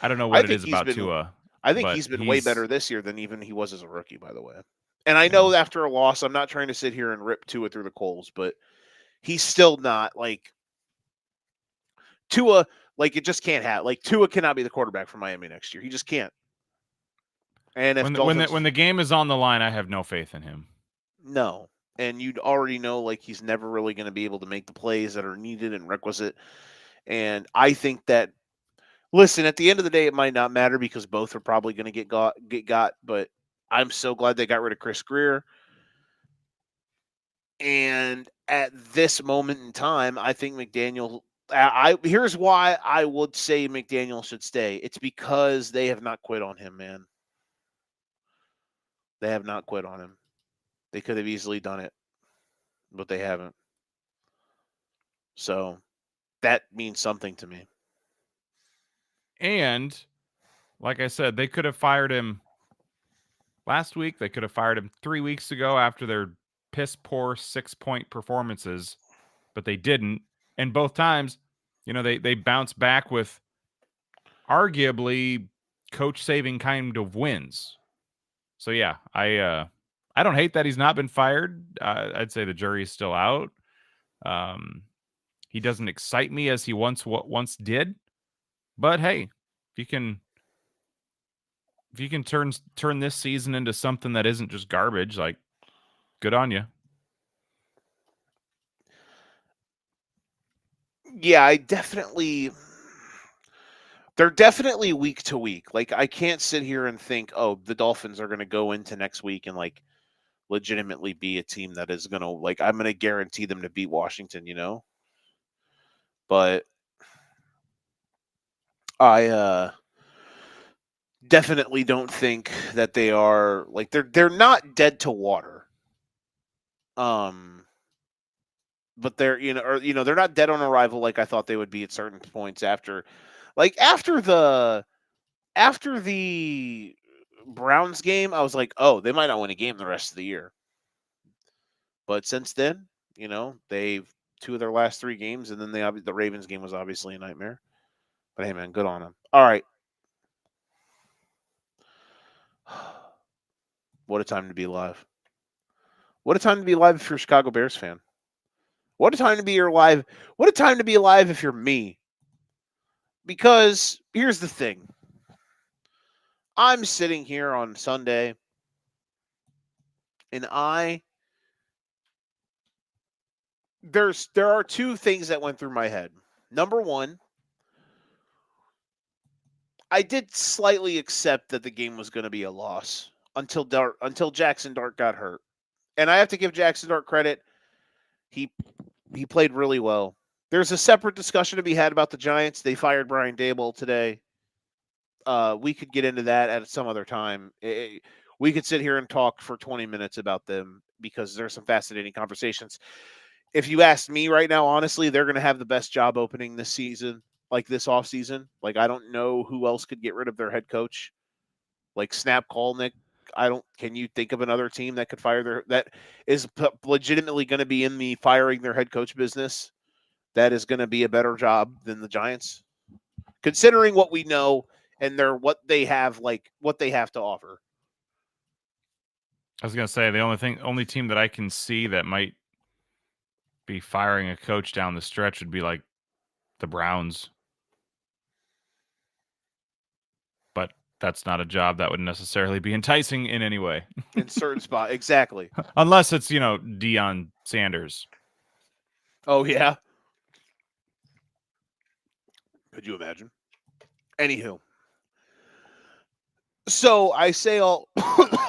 know what it is about Tua. I think he's been way better this year than even he was as a rookie, by the way. And I know after a loss, I'm not trying to sit here and rip Tua through the coals, but he's still not like Tua. Like it just can't have. Like Tua cannot be the quarterback for Miami next year. He just can't. And if when the game is on the line, I have no faith in him. No, and you'd already know like he's never really going to be able to make the plays that are needed and requisite. And I think that. Listen, at the end of the day, it might not matter because both are probably going to get got. But I'm so glad they got rid of Chris Grier. And at this moment in time, I think McDaniel. Here's why I would say McDaniel should stay. It's because they have not quit on him, man. They have not quit on him. They could have easily done it, but they haven't. So that means something to me. And like I said, they could have fired him last week. They could have fired him 3 weeks ago after their piss poor 6-point performances, but they didn't. And both times, they bounced back with arguably coach saving kind of wins. So yeah, I I don't hate that he's not been fired. I'd say the jury's still out. He doesn't excite me as he once did. But hey, if you can turn this season into something that isn't just garbage, like, good on you. Yeah, they're definitely week to week. Like, I can't sit here and think, oh, the Dolphins are going to go into next week and like legitimately be a team that is going to, like, I'm going to guarantee them to beat Washington, But I definitely don't think that they are, like, they're not dead to water. But they're, they're not dead on arrival like I thought they would be at certain points after the Browns game. I was like, oh, they might not win a game the rest of the year. But since then, they've 2 of their last 3 games, and then the Ravens game was obviously a nightmare. But hey, man, good on them. All right. What a time to be alive. What a time to be alive if you're a Chicago Bears fan. What a time to be alive. What a time to be alive if you're me. Because here's the thing. I'm sitting here on Sunday, and there are 2 things that went through my head. Number 1, I did slightly accept that the game was going to be a loss until Jackson Dart got hurt. And I have to give Jackson Dart credit. He played really well. There's a separate discussion to be had about the Giants. They fired Brian Daboll today. We could get into that at some other time. We could sit here and talk for 20 minutes about them because there's some fascinating conversations. If you ask me right now, honestly, they're going to have the best job opening this season, like this offseason. Like, I don't know who else could get rid of their head coach. Like, Snap Kolnick. Can you think of another team that could that is legitimately going to be in the firing their head coach business that is going to be a better job than the Giants? Considering what we know and what they have to offer. I was gonna say the only team that I can see that might be firing a coach down the stretch would be like the Browns. But that's not a job that would necessarily be enticing in any way. In certain spot, exactly. Unless it's, Deion Sanders. Oh, yeah? Could you imagine? Anywho. So I say all,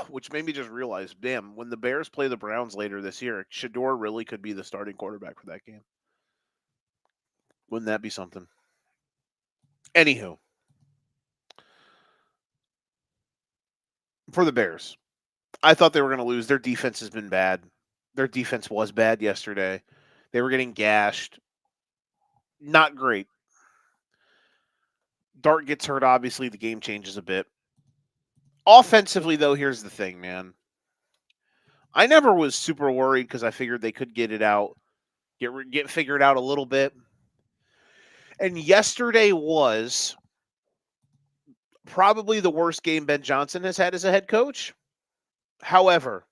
which made me just realize, damn, when the Bears play the Browns later this year, Shedeur really could be the starting quarterback for that game. Wouldn't that be something? Anywho. For the Bears, I thought they were going to lose. Their defense has been bad. Their defense was bad yesterday. They were getting gashed. Not great. Dart gets hurt. Obviously, the game changes a bit. Offensively, though, here's the thing, man. I never was super worried because I figured they could get it out, get figured out a little bit. And yesterday was probably the worst game Ben Johnson has had as a head coach. However,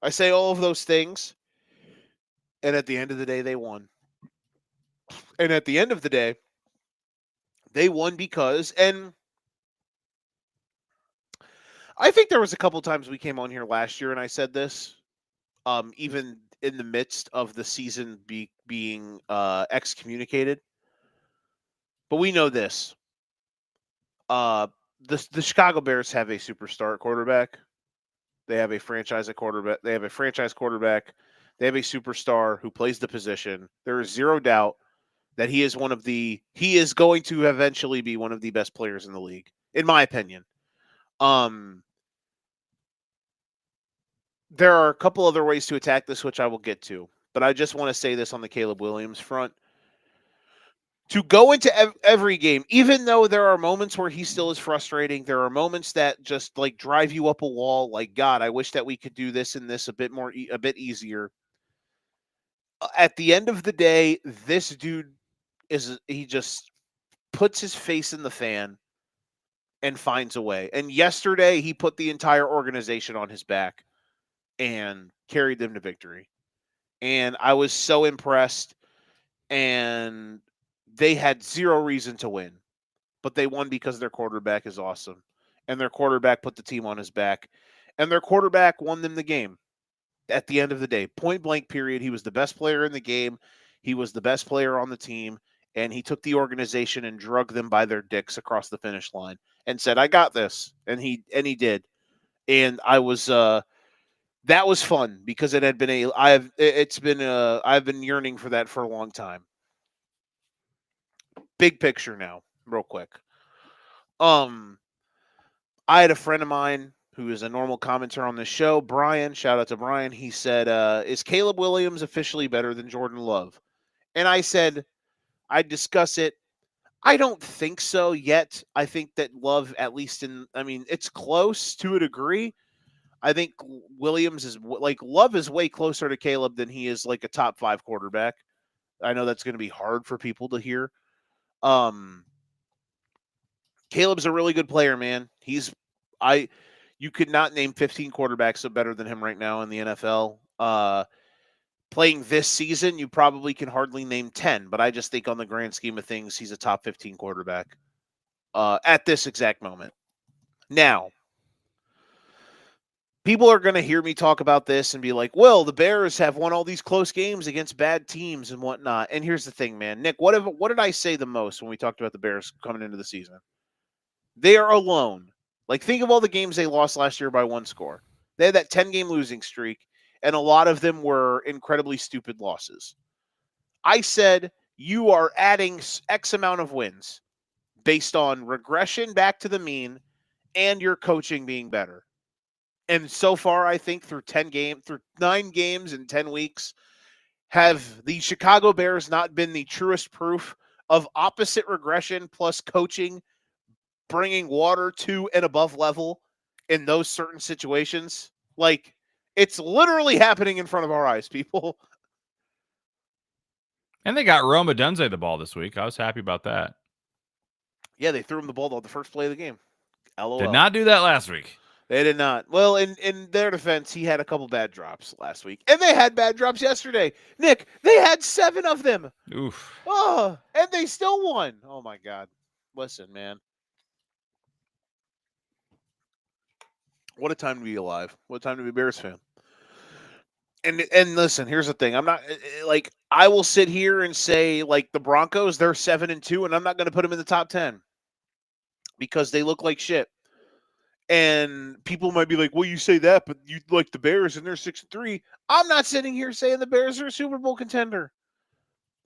I say all of those things, and at the end of the day, they won. And at the end of the day, they won because, and I think there was a couple times we came on here last year and I said this, even in the midst of the season being excommunicated. But we know this. The Chicago Bears have a superstar quarterback. They have a franchise quarterback. They have a franchise quarterback. They have a superstar who plays the position. There is zero doubt that he is going to eventually be one of the best players in the league, in my opinion. There are a couple other ways to attack this, which I will get to, but I just want to say this on the Caleb Williams front. To go into every game, even though there are moments where he still is frustrating, there are moments that just like drive you up a wall. Like, God, I wish that we could do this and this a bit easier. At the end of the day, this dude he just puts his face in the fan and finds a way. And yesterday, he put the entire organization on his back. and carried them to victory. And I was so impressed. And they had zero reason to win, but they won because their quarterback is awesome. And their quarterback put the team on his back. And their quarterback won them the game at the end of the day. Point blank, period. He was the best player in the game. He was the best player on the team. And he took the organization and drug them by their dicks across the finish line and said, I got this. And he did. And I was that was fun because it had been I've been yearning for that for a long time. Big picture now, real quick. I had a friend of mine who is a normal commenter on this show, Brian. Shout out to Brian. He said, "Is Caleb Williams officially better than Jordan Love?" And I said, "I'd discuss it. I don't think so yet. I think that Love, at least it's close to a degree. I think Williams is like Love is way closer to Caleb than he is like a top 5 quarterback. I know that's going to be hard for people to hear. Caleb's a really good player, man. You could not name 15 quarterbacks so better than him right now in the NFL. Playing this season, you probably can hardly name 10, but I just think on the grand scheme of things, he's a top 15 quarterback at this exact moment. Now, people are going to hear me talk about this and be like, well, the Bears have won all these close games against bad teams and whatnot. And here's the thing, man. Nick, what did I say the most when we talked about the Bears coming into the season? They are alone. Like, think of all the games they lost last year by 1 score. They had that 10-game losing streak, and a lot of them were incredibly stupid losses. I said, you are adding X amount of wins based on regression back to the mean and your coaching being better. And so far, I think through 9 games in 10 weeks, have the Chicago Bears not been the truest proof of opposite regression plus coaching bringing water to and above level in those certain situations? Like, it's literally happening in front of our eyes, people. And they got Rome Odunze the ball this week. I was happy about that. Yeah, they threw him the ball on the first play of the game. LOL. Did not do that last week. They did not. Well, in their defense, he had a couple bad drops last week. And they had bad drops yesterday. Nick, they had 7 of them. Oof. Oh, and they still won. Oh, my God. Listen, man. What a time to be alive. What a time to be a Bears fan. And listen, here's the thing. I'm not like I will sit here and say like the Broncos, they're 7-2, and I'm not going to put them in the top 10 because they look like shit. And people might be like, "Well, you say that, but you like the Bears and they're 6-3." I'm not sitting here saying the Bears are a Super Bowl contender.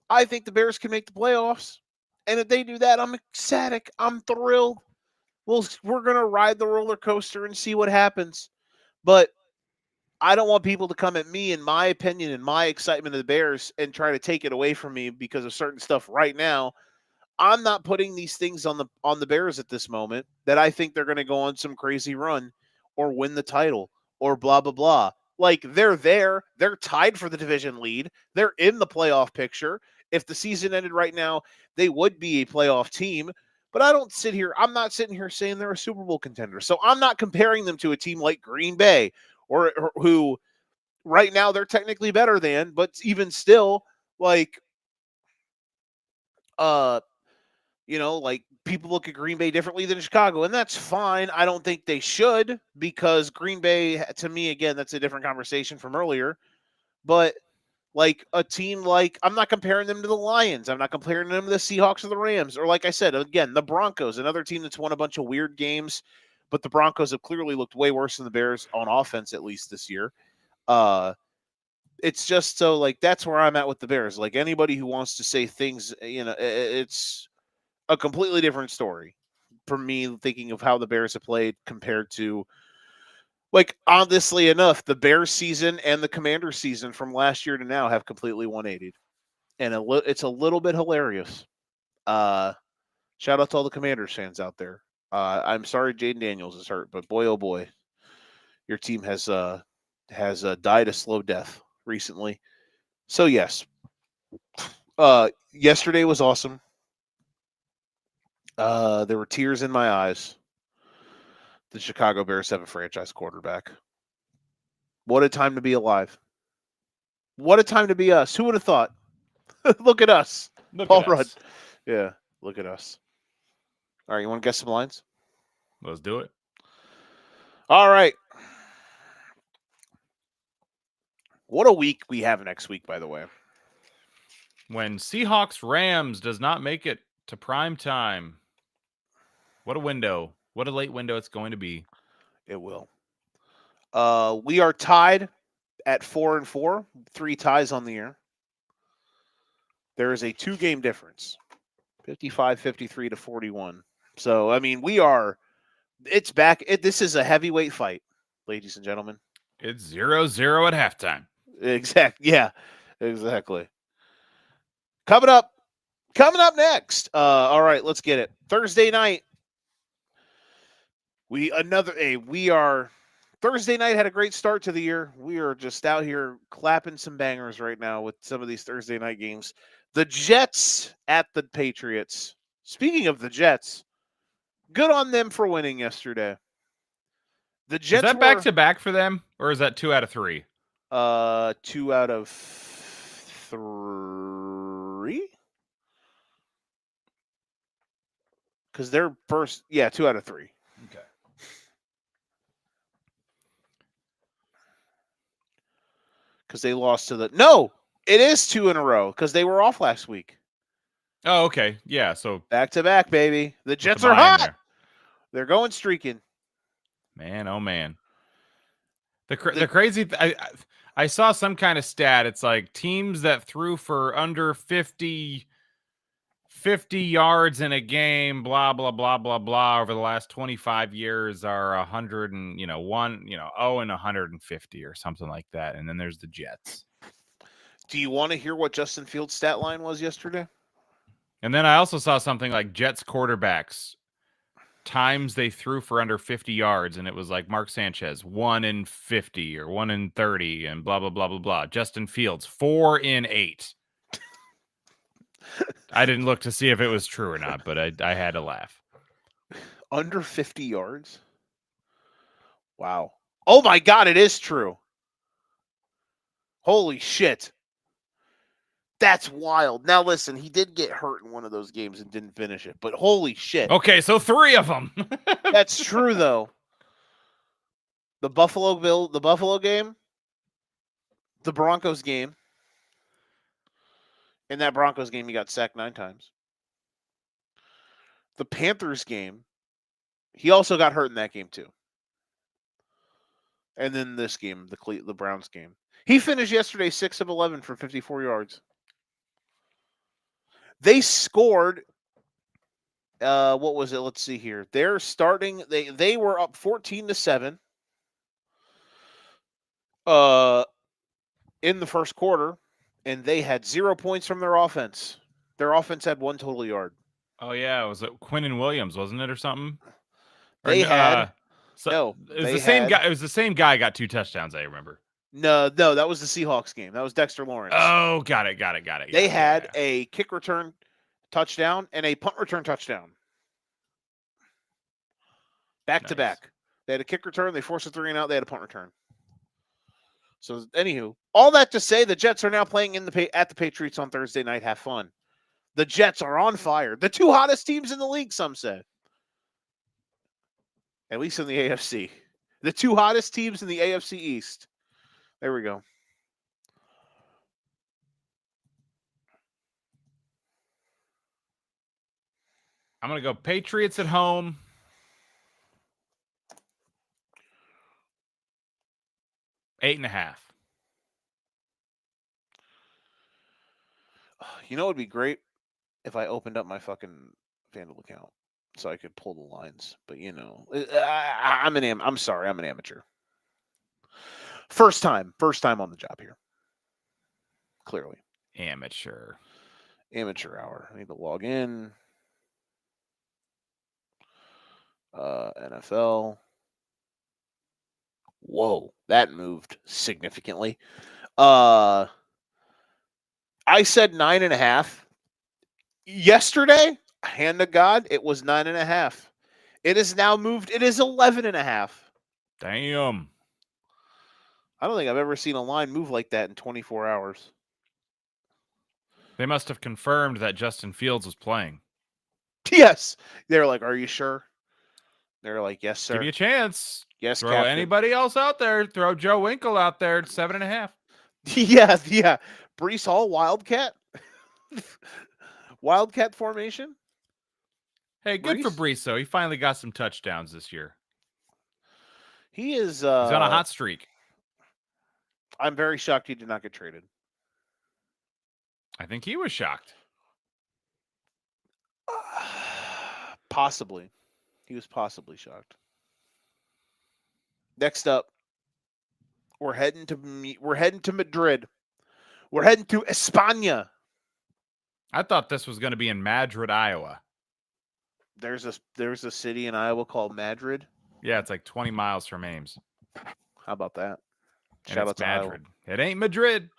I think the Bears can make the playoffs, and if they do that, I'm ecstatic. I'm thrilled. We're gonna ride the roller coaster and see what happens, but I don't want people to come at me and my opinion and my excitement of the Bears and try to take it away from me because of certain stuff right now. I'm not putting these things on the Bears at this moment that I think they're going to go on some crazy run or win the title or blah blah blah. Like they're there, they're tied for the division lead. They're in the playoff picture. If the season ended right now, they would be a playoff team. But I'm not sitting here saying they're a Super Bowl contender. So I'm not comparing them to a team like Green Bay or who right now they're technically better than, but even still, like, like people look at Green Bay differently than Chicago, and that's fine. I don't think they should because Green Bay, to me, again, that's a different conversation from earlier. But like a team like, I'm not comparing them to the Lions. I'm not comparing them to the Seahawks or the Rams. Or like I said, again, the Broncos, another team that's won a bunch of weird games, but the Broncos have clearly looked way worse than the Bears on offense, at least this year. It's just so like that's where I'm at with the Bears. Like anybody who wants to say things, it's a completely different story for me thinking of how the Bears have played compared to, like, honestly enough, the Bears season and the Commanders season from last year to now have completely 180'd. And it's a little bit hilarious. Shout out to all the Commanders fans out there. I'm sorry Jaden Daniels is hurt, but boy, oh boy, your team has died a slow death recently. So yes, yesterday was awesome. There were tears in my eyes. The Chicago Bears have a franchise quarterback. What a time to be alive. What a time to be us. Who would have thought? Look at us. Look Paul at Rudd. us. Yeah, look at us. All right, you want to guess some lines? Let's do it. All right. What a week we have next week, by the way. When Seahawks Rams does not make it to prime time. What a window. What a late window it's going to be. It will. We are tied at 4-4, 3 ties on the year. There is a 2-game difference, 55-53 to 41. So, I mean, it's back. This is a heavyweight fight, ladies and gentlemen. It's 0-0 at halftime. Yeah, exactly. Coming up next. All right, let's get it. Thursday night. Thursday night had a great start to the year. We are just out here clapping some bangers right now with some of these Thursday night games. The Jets at the Patriots. Speaking of the Jets, good on them for winning yesterday. The Jets is that back to back for them, or is that 2 out of 3? 2 out of 3. Because they're first, 2 out of 3. Okay. Because they lost to No, it is 2 in a row because they were off last week. Oh, okay. Yeah, so back to back, baby. The Jets are hot. They're going streaking. Man, oh man. The crazy I saw some kind of stat. It's like teams that threw for under 50 yards in a game, blah blah blah blah blah, over the last 25 years are 100 and 150 or something like that. And then there's the Jets. Do you want to hear what Justin Fields' stat line was yesterday? And then I also saw something like Jets quarterbacks times they threw for under 50 yards, and it was like Mark Sanchez 1 in 50 or 1 in 30 and blah blah blah blah blah. Justin Fields 4 in 8. I didn't look to see if it was true or not, but I had to laugh. Under 50 yards? Wow. Oh my God, it is true. Holy shit. That's wild. Now listen, he did get hurt in one of those games and didn't finish it, but holy shit. Okay, so 3 of them. That's true though. The Buffalo game, the Broncos game. In that Broncos game, he got sacked 9 times. The Panthers game, he also got hurt in that game too. And then this game, the Browns game. He finished yesterday 6 of 11 for 54 yards. They scored, what was it? Let's see here. They're starting, they were up 14-7 in the first quarter, and they had 0 points from their offense. Their offense had 1 total yard. Oh, yeah. Was it Quinnen Williams, wasn't it, or something? They had... it was the same guy. It was the same guy got 2 touchdowns, I remember. No, that was the Seahawks game. That was Dexter Lawrence. Oh, got it. They had a kick return touchdown and a punt return touchdown. Back to back. They had a kick return. They forced a 3 and out. They had a punt return. So, anywho, all that to say, the Jets are now playing at the Patriots on Thursday night. Have fun. The Jets are on fire. The 2 hottest teams in the league, some say. At least in the AFC. The 2 hottest teams in the AFC East. There we go. I'm going to go Patriots at home. Eight and a half. You know what would be great? If I opened up my fucking FanDuel account so I could pull the lines. But, I'm sorry. I'm an amateur. First time on the job here. Clearly. Amateur hour. I need to log in. NFL. Whoa, that moved significantly. I said 9.5. Yesterday, hand to God, it was 9.5. It is now moved. It is 11.5. Damn. I don't think I've ever seen a line move like that in 24 hours. They must have confirmed that Justin Fields was playing. Yes. They're like, "Are you sure?" They're like, "Yes, sir." Give you a chance. Yes, Throw Captain. anybody else out there. Throw Joe Winkle out there at 7.5. Yeah. Brees Hall, Wildcat. Wildcat formation. Hey, good for Brees? Brees, though. He finally got some touchdowns this year. He is. He's on a hot streak. I'm very shocked he did not get traded. I think he was shocked. Possibly. He was possibly shocked. Next up, we're heading to Madrid. We're heading to España. I thought this was going to be in Madrid, Iowa. There's a city in Iowa called Madrid. Yeah, it's like 20 miles from Ames. How about that? And Shout out it's to Madrid. Iowa. It ain't Madrid.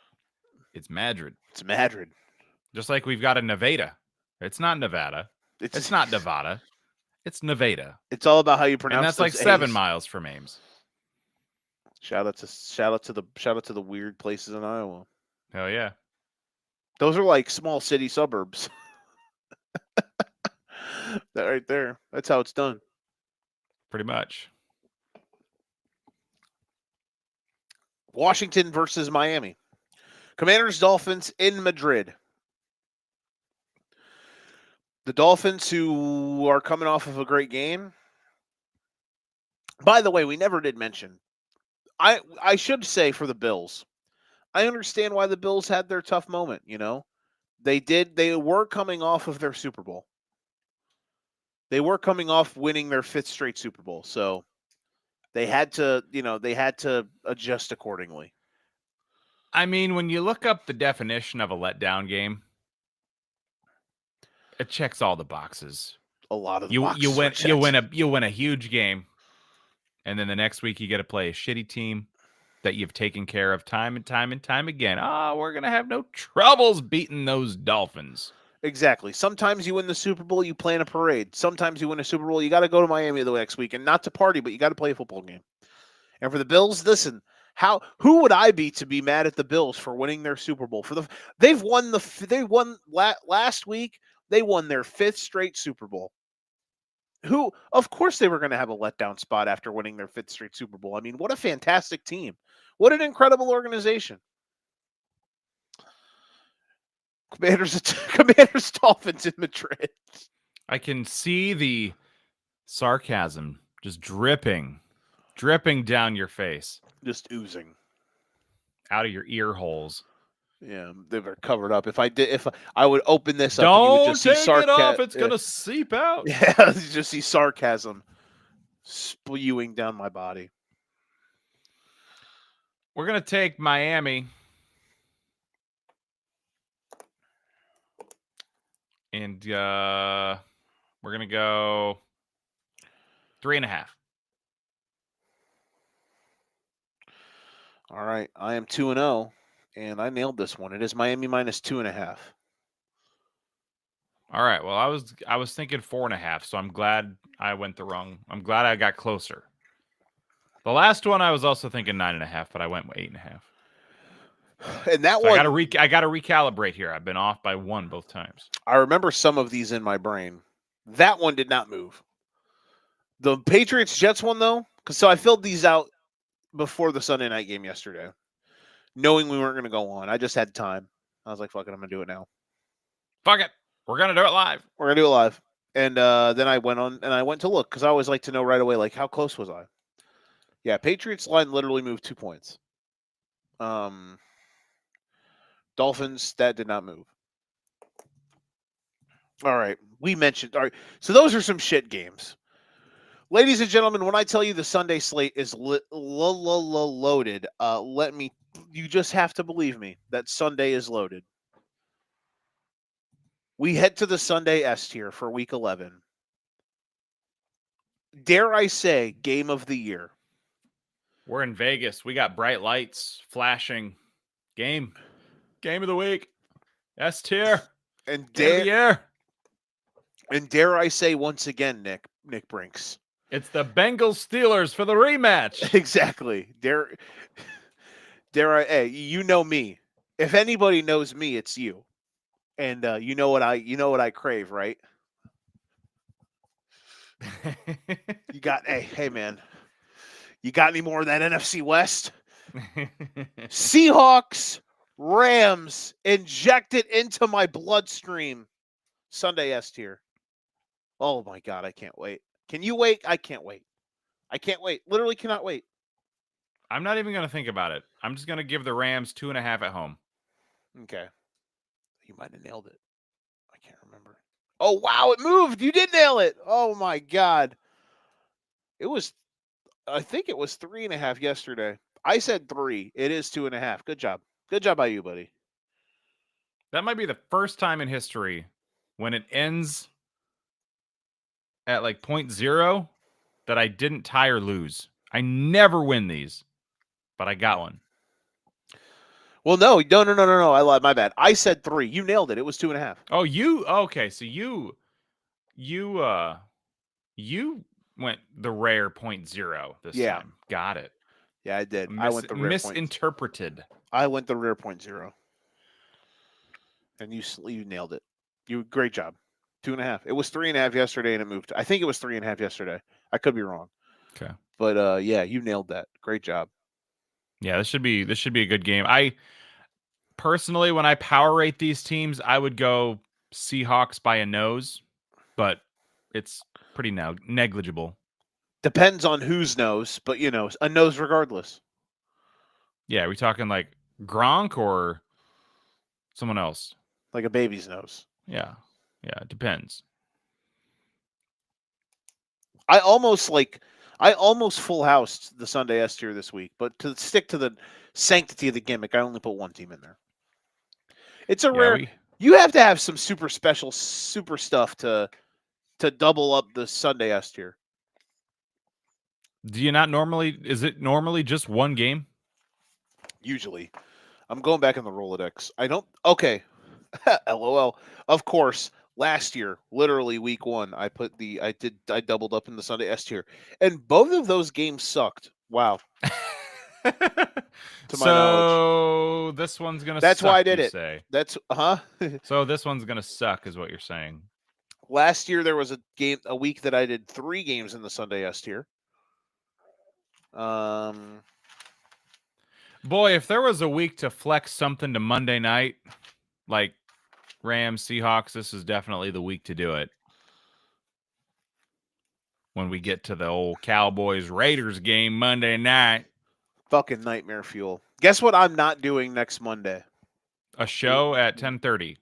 It's Madrid. It's Madrid. Just like we've got a Nevada. It's not Nevada. It's not Nevada. It's Nevada. It's all about how you pronounce. And that's like those 7 A's. miles from Ames. Shout out to the weird places in Iowa. Hell yeah. Those are like small city suburbs. That right there. That's how it's done. Pretty much. Washington versus Miami. Commanders Dolphins in Madrid. The Dolphins, who are coming off of a great game. By the way, we never did mention. I should say for the Bills. I understand why the Bills had their tough moment, you know. They were coming off of their Super Bowl. They were coming off winning their 5th straight Super Bowl. So they had to adjust accordingly. I mean, when you look up the definition of a letdown game, it checks all the boxes. A lot of the you boxes you win a huge game, and then the next week you get to play a shitty team that you've taken care of time and time and time again. We're gonna have no troubles beating those Dolphins. Exactly. Sometimes you win the Super Bowl, you plan a parade. Sometimes you win a Super Bowl, you got to go to Miami the next week, and not to party, but you got to play a football game. And for the Bills, listen, who would I be to be mad at the Bills for winning their Super Bowl? They won last week. They won their 5th straight Super Bowl. Of course they were going to have a letdown spot after winning their 5th straight Super Bowl. I mean, what a fantastic team. What an incredible organization. Commanders Dolphins in Madrid. I can see the sarcasm just dripping down your face. Just oozing. Out of your ear holes. Yeah, they were covered up. If I would open this up, Don't and you would just take see it off. It's going to seep out. Yeah, you just see sarcasm spewing down my body. We're going to take Miami. And we're going to go 3.5. All right. I am 2-0, and I nailed this one. It is Miami minus 2.5. All right. Well, I was thinking 4.5, so I'm glad I went I'm glad I got closer. The last one I was also thinking 9.5, but I went 8.5. And that so one, I got to recalibrate here. I've been off by 1 both times. I remember some of these in my brain. That one did not move. The Patriots Jets one though, so I filled these out before the Sunday night game yesterday, knowing we weren't going to go on. I just had time. I was like, "Fuck it, I'm going to do it now." Fuck it, we're going to do it live. We're going to do it live. And then I went on and I went to look because I always like to know right away, like how close was I? Yeah, Patriots line literally moved 2 points. Dolphins, that did not move. All right. We mentioned. All right. So those are some shit games. Ladies and gentlemen, when I tell you the Sunday slate is loaded, you just have to believe me that Sunday is loaded. We head to the Sunday S tier for week 11. Dare I say, game of the year. We're in Vegas. We got bright lights flashing. Game of the week. S tier. And dare I say once again, Nick Brinks. It's the Bengals Steelers for the rematch. Exactly. Hey, you know me. If anybody knows me, it's you. And you know what I crave, right? You got hey man. You got any more of that NFC West? Seahawks, Rams, inject it into my bloodstream. Sunday S tier. Oh my God, I can't wait. Can you wait? I can't wait. I can't wait. Literally cannot wait. I'm not even going to think about it. I'm just going to give the Rams 2.5 at home. Okay. You might have nailed it. I can't remember. Oh, wow, it moved. You did nail it. Oh my God. I think it was 3.5 yesterday. I said 3. It is 2.5. Good job. Good job by you, buddy. That might be the first time in history when it ends at like 0.0 that I didn't tie or lose. I never win these, but I got one. Well, no. I lied. My bad. I said 3. You nailed it. It was 2.5. Oh, okay? So you went the rare 0.0 this time. Got it. Yeah, I did. I went the rare misinterpreted. I went the rare 0.0. And you nailed it. Great job. 2.5. It was 3.5 yesterday, and it moved. I think it was 3.5 yesterday. I could be wrong. Okay. But yeah, you nailed that. Great job. Yeah, this should be a good game. I personally, when I power rate these teams, I would go Seahawks by a nose, but it's pretty negligible. Depends on whose nose, but a nose regardless. Yeah, are we talking like Gronk or someone else? Like a baby's nose. Yeah, it depends. I almost full housed the Sunday S tier this week, but to stick to the sanctity of the gimmick, I only put one team in there. It's a rare. You have to have some super special, super stuff to double up the Sunday S tier. Do you not normally? Is it normally just one game? Usually, I'm going back in the Rolodex. I don't. Okay, LOL. Of course, last year, literally week 1, I doubled up in the Sunday S tier, and both of those games sucked. Wow. To my knowledge. This one's gonna. That's suck, why I did it. Say. That's So this one's gonna suck, is what you're saying. Last year there was a week that I did 3 games in the Sunday S tier. Boy, if there was a week to flex something to Monday night, like Rams, Seahawks, this is definitely the week to do it. When we get to the old Cowboys Raiders game Monday night. Fucking nightmare fuel. Guess what I'm not doing next Monday? A show at 10:30.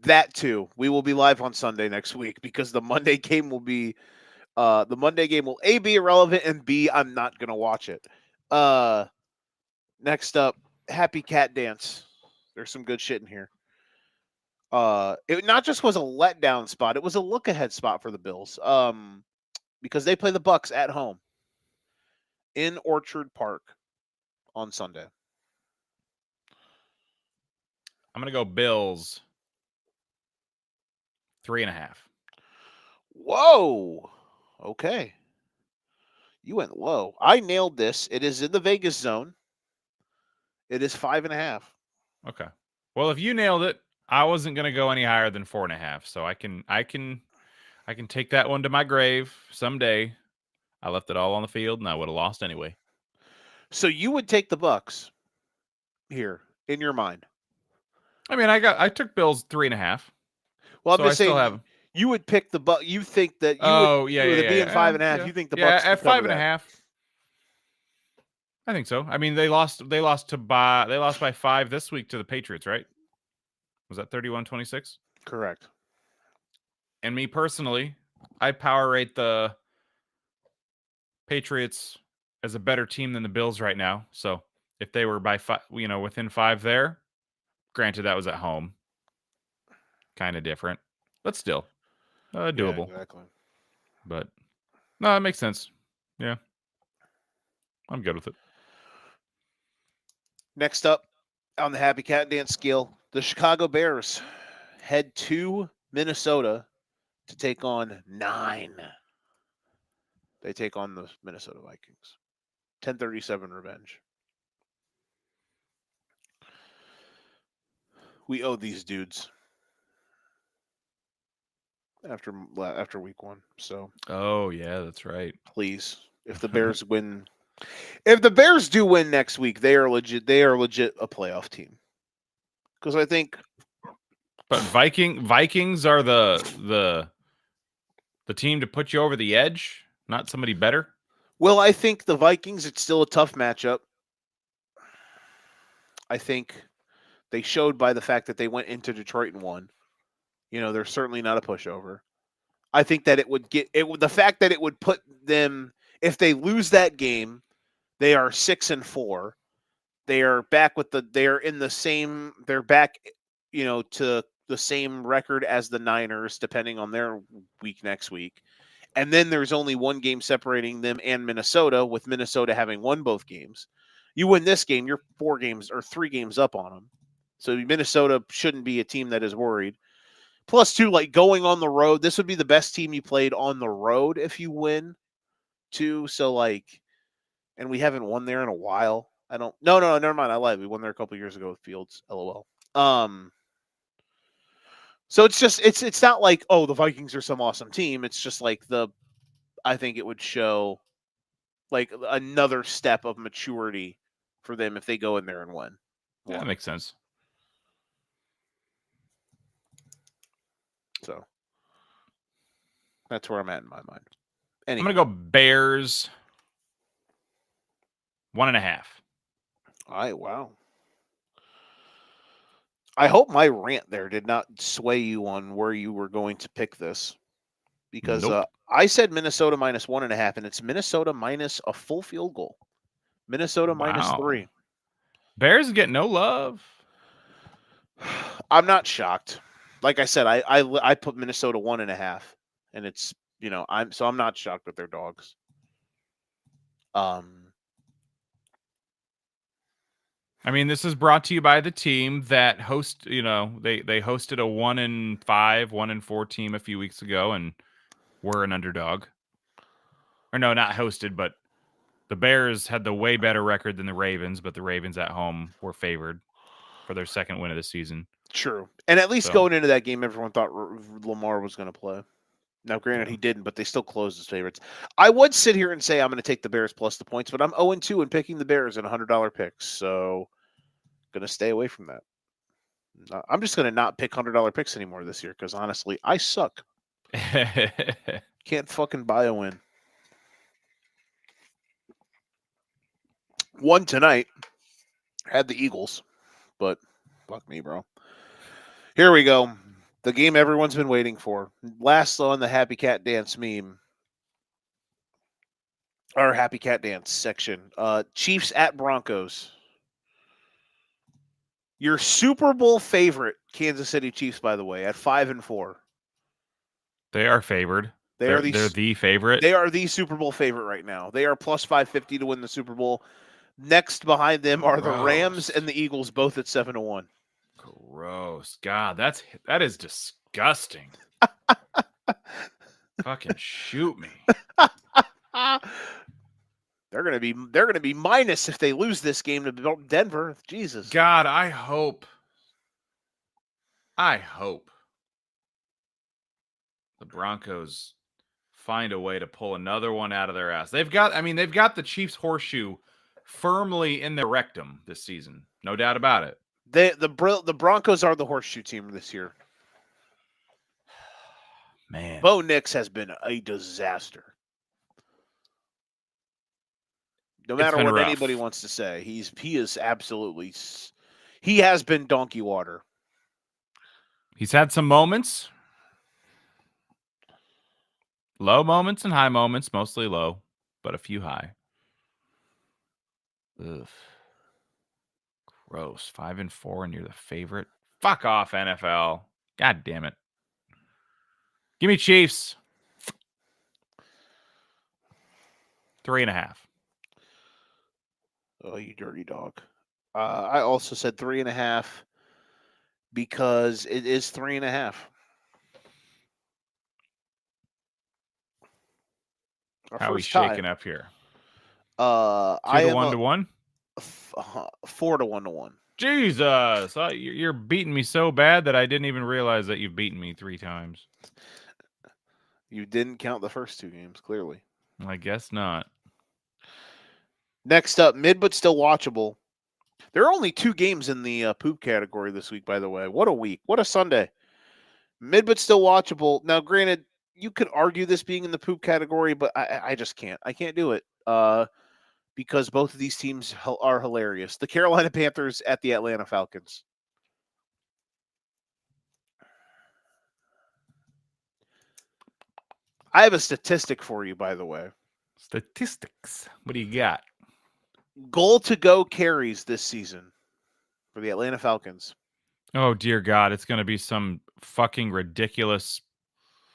That too. We will be live on Sunday next week because the Monday game will be A, be irrelevant, and B, I'm not gonna watch it. Next up, Happy Cat Dance. There's some good shit in here. It not just was a letdown spot, it was a look ahead spot for the Bills. Because they play the Bucks at home in Orchard Park on Sunday. I'm gonna go Bills 3.5. Whoa. Okay. You went low. I nailed this. It is in the Vegas zone. It is 5.5. Okay. Well, if you nailed it, I wasn't gonna go any higher than 4.5. So I can take that one to my grave someday. I left it all on the field, and I would have lost anyway. So you would take the Bucks here in your mind? I mean, I took Bills 3.5. Well, I'm so just saying. Still have... You would pick the Bucks. You think that you would? With it being 5.5, you think the Bucks? At 5.5. I think so. I mean, they lost by 5 this week to the Patriots, right? Was that 31-26? Correct. And me personally, I power rate the Patriots as a better team than the Bills right now. So if they were by 5, within 5 there, granted that was at home, kind of different, but still doable. Yeah, exactly. But no, that makes sense. Yeah, I'm good with it. Next up on the Happy Cat Dance scale, the Chicago Bears head to Minnesota to take on 9. They take on the Minnesota Vikings. 10:37 revenge. We owe these dudes after week 1. So Oh yeah, that's right. please, if the Bears win, if the Bears do win next week, they are legit. They are legit a playoff team. Because I think, But Vikings are the team to put you over the edge, not somebody better. well, I think the Vikings. It's still a tough matchup. I think they showed by the fact that they went into Detroit and won. They're certainly not a pushover. I think that it would the fact that it would put them, if they lose that game, they are 6-4. They are back they're in the same, they're back, to the same record as the Niners, depending on their week next week. And then there's only one game separating them and Minnesota, with Minnesota having won both games. You win this game, you're 4 games or 3 games up on them. So Minnesota shouldn't be a team that is worried. Plus, too, like going on the road, this would be the best team you played on the road if you win, too. So, and we haven't won there in a while. No, never mind. I lied. We won there a couple years ago with Fields. LOL. So it's not like, oh, the Vikings are some awesome team. It's just like I think it would show like another step of maturity for them if they go in there and win. Yeah, that makes sense. So that's where I'm at in my mind. Anyway. I'm going to go Bears 1.5. All right, wow. I hope my rant there did not sway you on where you were going to pick this, because nope. I said Minnesota minus 1.5, and it's Minnesota minus a full field goal. Minnesota minus 3. Bears get no love. I'm not shocked. Like I said, I put Minnesota 1.5, and it's I'm not shocked that they're dogs. I mean, this is brought to you by the team that they hosted a 1-5, 1-4 team a few weeks ago, and were an underdog. Or no, not hosted, but the Bears had the way better record than the Ravens, but the Ravens at home were favored for their second win of the season. True. And at least going into that game, everyone thought Lamar was going to play. Now, granted, he didn't, but they still closed as favorites. I would sit here and say I'm going to take the Bears plus the points, but I'm 0-2 in picking the Bears in $100 picks, so going to stay away from that. I'm just going to not pick $100 picks anymore this year because, honestly, I suck. Can't fucking buy a win. Won tonight. Had the Eagles, but fuck me, bro. Here we go. The game everyone's been waiting for. Last on the Happy Cat Dance meme. Our Happy Cat Dance section. Chiefs at Broncos. Your Super Bowl favorite, Kansas City Chiefs, by the way, at 5-4. They are favored. They're the favorite. They are the Super Bowl favorite right now. They are plus 550 to win the Super Bowl. Next behind them are the Rams and the Eagles, both at 7-1. Gross. God, that is disgusting. Fucking shoot me. They're gonna be minus if they lose this game to Denver. Jesus. God, I hope the Broncos find a way to pull another one out of their ass. They've got the Chiefs horseshoe firmly in their rectum this season. No doubt about it. The Broncos are the horseshoe team this year. Man. Bo Nix has been a disaster. No matter what anybody wants to say, he has been donkey water. He's had some moments. Low moments and high moments, mostly low, but a few high. Ugh. Gross. 5-4 and you're the favorite. Fuck off, NFL. God damn it. Give me Chiefs. 3.5. Oh, you dirty dog. I also said 3.5 because it is 3.5. How are we shaking up here? 2 to 1 to 1? 4 to 1 to 1. Jesus, you're beating me so bad that I didn't even realize that you've beaten me 3 times. You didn't count the first 2 games, clearly. I guess not. Next up, mid but still watchable. There are only 2 games in the poop category this week, by the way. What a week. What a Sunday. Mid but still watchable. Now, granted, you could argue this being in the poop category, but I just can't. I can't do it because both of these teams are hilarious. The Carolina Panthers at the Atlanta Falcons. I have a statistic for you, by the way. Statistics. What do you got? Goal to go carries this season for the Atlanta Falcons. Oh, dear God. It's going to be some fucking ridiculous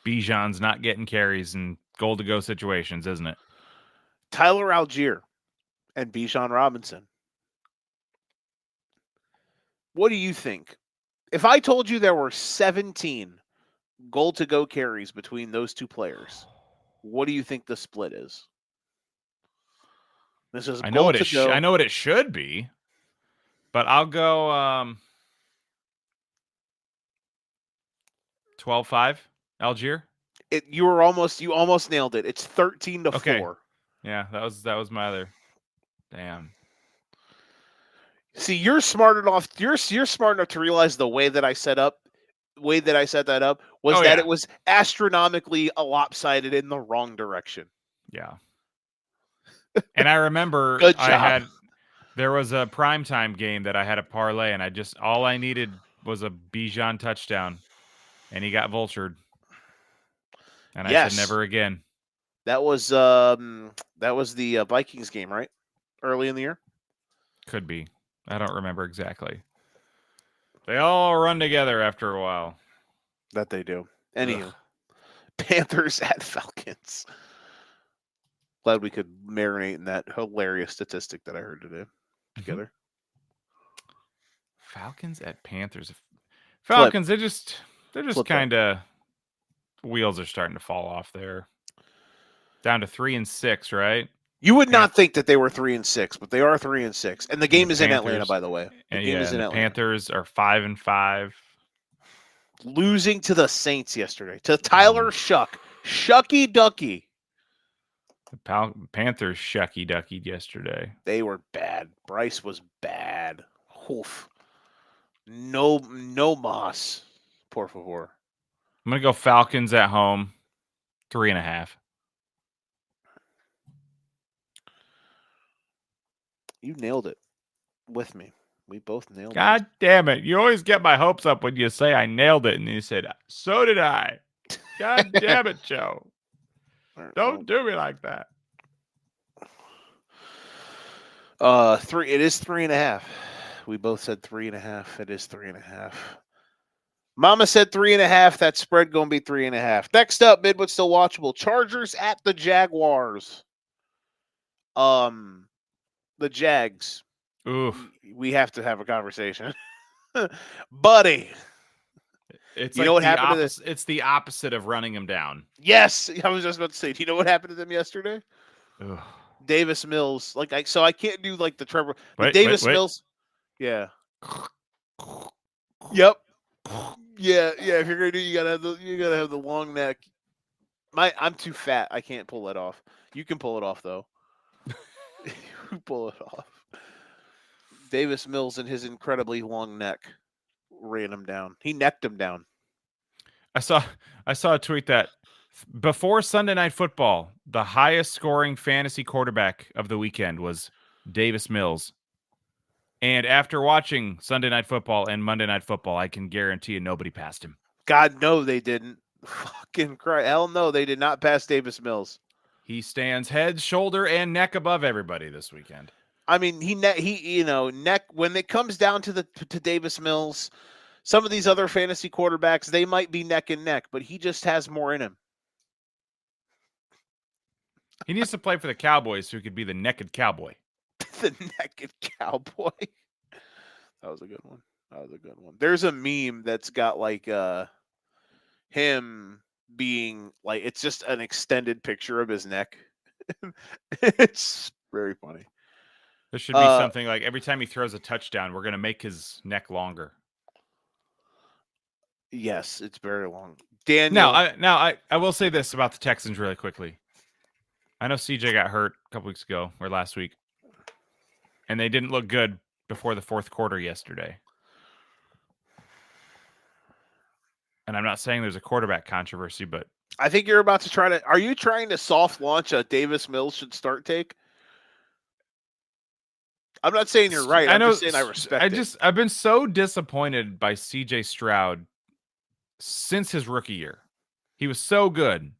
Bijan's not getting carries in goal to go situations, isn't it? Tyler Algier and Bijan Robinson. What do you think? If I told you there were 17 goal to go carries between those 2 players, what do you think the split is? This is I know what it should be, but I'll go 12-5 Algier. You almost nailed it. It's 13-4. Yeah, that was my other. Damn. See, you're smart enough to realize the way that I set that up was that it was astronomically lopsided in the wrong direction. Yeah. And I remember Good job. there was a primetime game that I had a parlay, and all I needed was a Bijan touchdown, and he got vultured. And I said never again. That was the Vikings game, right? Early in the year? Could be. I don't remember exactly. They all run together after a while. That they do. Anywho, Panthers at Falcons. Glad we could marinate in that hilarious statistic that I heard today together. Falcons at Panthers. Falcons, they're just kind of wheels are starting to fall off there. Down to 3-6, right? You would not think that they were 3-6, but they are 3-6, and the game is in Atlanta, by the way. The game is in Atlanta. Panthers are 5-5, losing to the Saints yesterday to Tyler Shucky Ducky. The Panthers Shucky Duckied yesterday. They were bad. Bryce was bad. Oof. No Moss. Por favor. I'm gonna go Falcons at home, 3.5. You nailed it with me. We both nailed it. God damn it. You always get my hopes up when you say I nailed it. And you said, so did I. God damn it, Joe. Don't do me like that. It is 3.5. We both said 3.5. It is 3.5. Mama said 3.5. That spread going to be 3.5. Next up, mid but still watchable. Chargers at the Jaguars. The Jags. Oof. We have to have a conversation. Buddy. It's what happened to this? It's the opposite of running them down. Yes. I was just about to say, do you know what happened to them yesterday? Ugh. Davis Mills. So I can't do like the Trevor. Wait. Mills. Yeah. Yep. Yeah. If you're gonna do, you gotta have the long neck. I'm too fat. I can't pull that off. You can pull it off though. You pull it off. Davis Mills and his incredibly long neck ran him down. He necked him down. I saw a tweet that before Sunday Night Football, the highest scoring fantasy quarterback of the weekend was Davis Mills. And after watching Sunday Night Football and Monday Night Football, I can guarantee you nobody passed him. God, no, they didn't. Fucking Christ. Hell no, they did not pass Davis Mills. He stands head, shoulder, and neck above everybody this weekend. I mean, neck when it comes down to Davis Mills, some of these other fantasy quarterbacks, they might be neck and neck, but he just has more in him. He needs to play for the Cowboys so he could be the naked cowboy. The naked cowboy. That was a good one. There's a meme that's got like him being like, it's just an extended picture of his neck. It's very funny. There should be something like every time he throws a touchdown, we're going to make his neck longer. Yes, it's very long. Daniel. I will say this about the Texans really quickly. I know CJ got hurt a couple weeks ago or last week, and they didn't look good before the fourth quarter yesterday. And I'm not saying there's a quarterback controversy, but I think you're about to try to. Are you trying to soft launch a Davis Mills should start take? I'm not saying you're right. I'm just saying I respect it. I've been so disappointed by CJ Stroud since his rookie year. He was so good,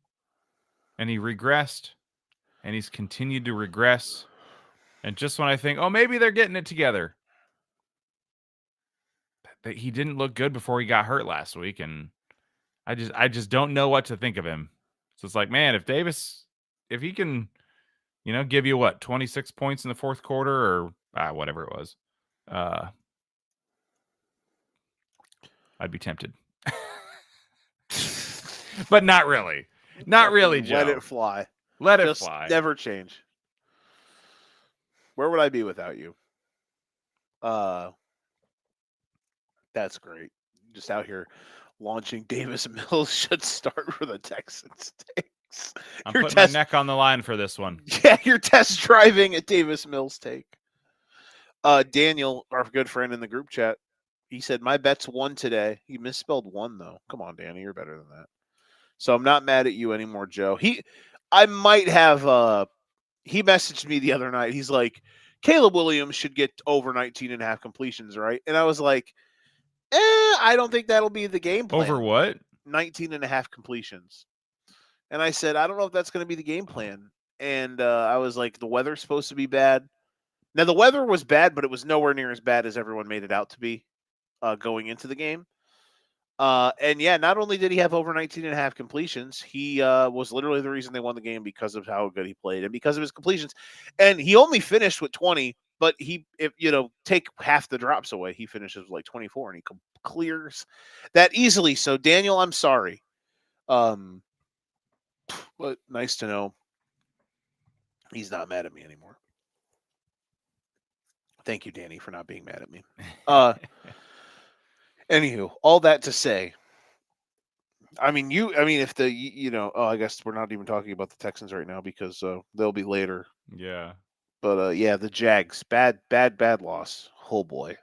and he regressed, and he's continued to regress. And just when I think, oh, maybe they're getting it together, he didn't look good before he got hurt last week, and I just don't know what to think of him. So it's like, man, if he can, give you 26 points in the fourth quarter or whatever it was, I'd be tempted. But not really. Not really, Joe. Let it fly. Let it fly. Never change. Where would I be without you? That's great. Just out here launching Davis Mills should start for the Texans. Takes. I'm putting my neck on the line for this one. Yeah, you're test driving a Davis Mills take. Daniel, our good friend in the group chat, he said, my bet's 1 today. He misspelled 1, though. Come on, Danny. You're better than that. So I'm not mad at you anymore, Joe. I might have he messaged me the other night. He's like, Caleb Williams should get over 19.5 completions, right? And I was like, I don't think that'll be the game plan. Over what? 19.5 completions. And I said, I don't know if that's going to be the game plan. And I was like, the weather's supposed to be bad. Now, the weather was bad, but it was nowhere near as bad as everyone made it out to be going into the game. And yeah, not only did he have over 19.5 completions, he was literally the reason they won the game because of how good he played and because of his completions. And he only finished with 20, but take half the drops away, he finishes with like 24 and he clears that easily. So Daniel, I'm sorry. But nice to know he's not mad at me anymore. Thank you, Danny, for not being mad at me. Anywho, all that to say, I guess we're not even talking about the Texans right now because they'll be later. Yeah. But the Jags, bad loss. Oh boy.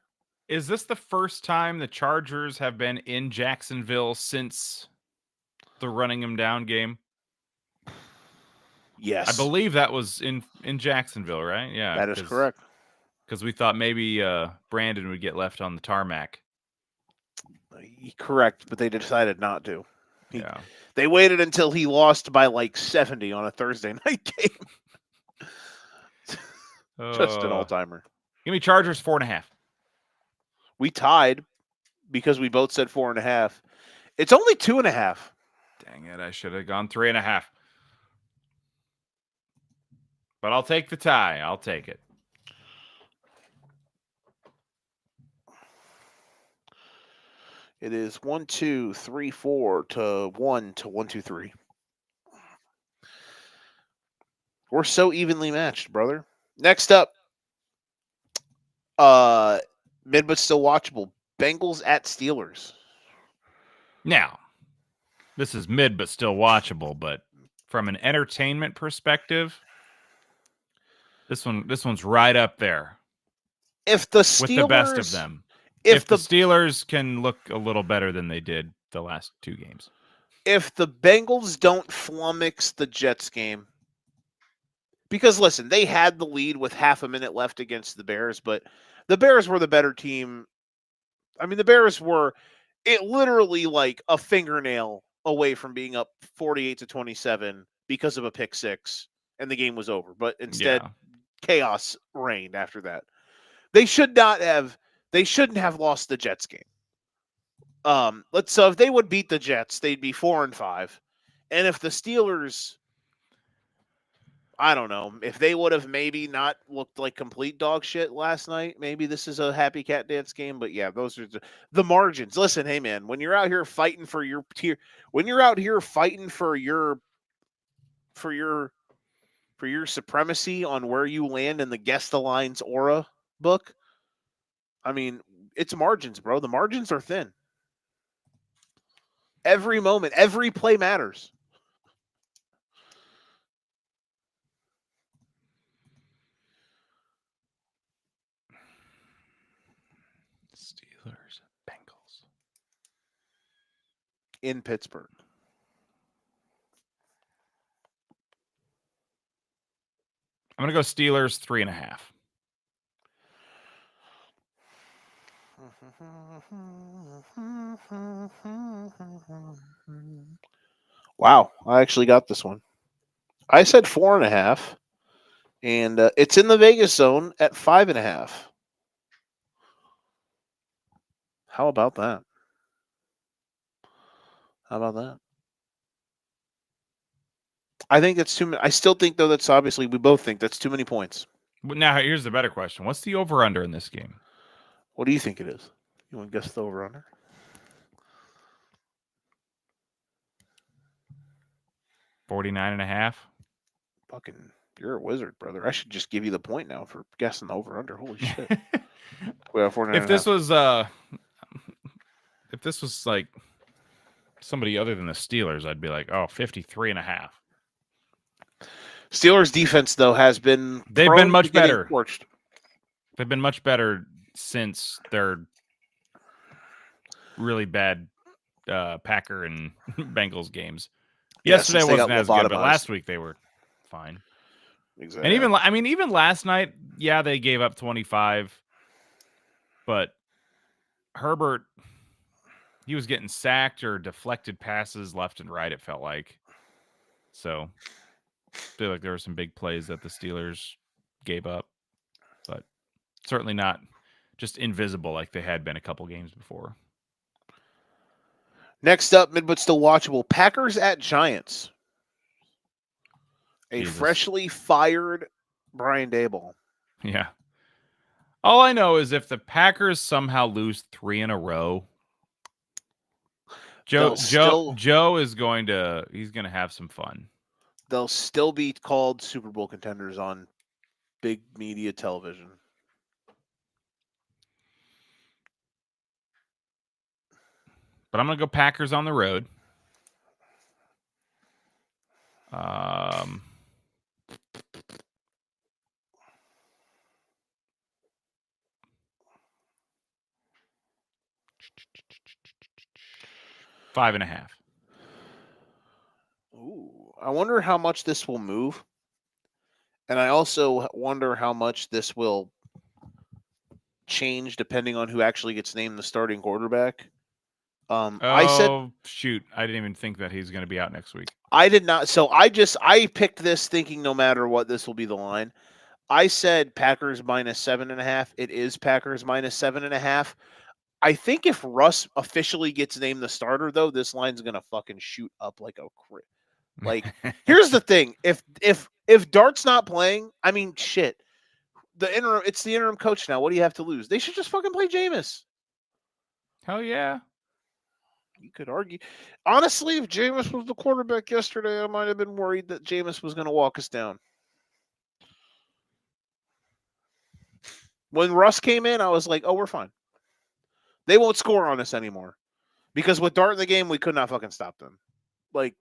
Is this the first time the Chargers have been in Jacksonville since the running them down game? Yes. I believe that was in Jacksonville, right? Yeah. That is correct. Because we thought maybe Brandon would get left on the tarmac. Correct, but they decided not to. Yeah. They waited until he lost by like 70 on a Thursday night game. Just an all-timer. Give me Chargers 4.5. We tied because we both said 4.5. It's only 2.5. Dang it, I should have gone 3.5. But I'll take the tie. I'll take it. It is 1, 2, 3, 4 to 1 to 1, 2, 3. We're so evenly matched, brother. Next up, mid but still watchable. Bengals at Steelers. Now, this is mid but still watchable, but from an entertainment perspective, this one's right up there. If the Steelers, with the best of them. If the Steelers can look a little better than they did the last 2 games. If the Bengals don't flummox the Jets game, because listen, they had the lead with half a minute left against the Bears, but the Bears were the better team. I mean, the Bears were literally like a fingernail away from being up 48-27 because of a pick six, and the game was over. But instead, chaos reigned after that. They shouldn't have lost the Jets game. So if they would beat the Jets, they'd be 4-5. And if the Steelers, I don't know, if they would have maybe not looked like complete dog shit last night, maybe this is a happy cat dance game. But yeah, those are the margins. Listen, hey man, when you're out here fighting for your tier, when you're out here fighting for your for your supremacy on where you land in the Guess the Lines aura book, I mean, it's margins, bro. The margins are thin. Every moment, every play matters. Steelers, Bengals. In Pittsburgh. I'm going to go Steelers 3.5. Wow, I actually got this one. I said 4.5, and it's in the Vegas zone at 5.5. How about that? How about that? I think that's too many. I still think, though, that's obviously we both think that's too many points. But now here's the better question. What's the over-under in this game? What do you think it is? You want to guess the over-under? $49.5. Fucking, you're a wizard, brother. I should just give you the point now for guessing the over-under. Holy shit. We have 49. If this was like somebody other than the Steelers, I'd be like, oh, 53.5. Steelers defense, though, has been They've been much getting better. torched. They've been much better since their really bad Packer and Bengals games. Yeah, Yesterday since they wasn't got as good, but lobotomized. last week they were fine. Exactly. And even last night, yeah, they gave up 25, but Herbert, he was getting sacked or deflected passes left and right, it felt like. So I feel like there were some big plays that the Steelers gave up, but certainly not just invisible like they had been a couple games before. Next up, mid but still watchable, Packers at Giants. A Jesus. freshly fired Brian Daboll. Yeah. All I know is if the Packers somehow lose 3 in a row, Joe is going to have some fun. They'll still be called Super Bowl contenders on big media television. But I'm going to go Packers on the road. 5.5. Ooh, I wonder how much this will move. And I also wonder how much this will change depending on who actually gets named the starting quarterback. I didn't even think that he's going to be out next week. I did not. So I picked this thinking no matter what, this will be the line. I said Packers -7.5. It is Packers -7.5. I think if Russ officially gets named the starter, though, this line's gonna fucking shoot up like a crit. Like, here's the thing: if Dart's not playing, I mean, shit. It's the interim coach now. What do you have to lose? They should just fucking play Jameis. Hell yeah. You could argue. Honestly, if Jameis was the quarterback yesterday, I might have been worried that Jameis was going to walk us down. When Russ came in, I was like, oh, we're fine. They won't score on us anymore. Because with Dart in the game, we could not fucking stop them. Like,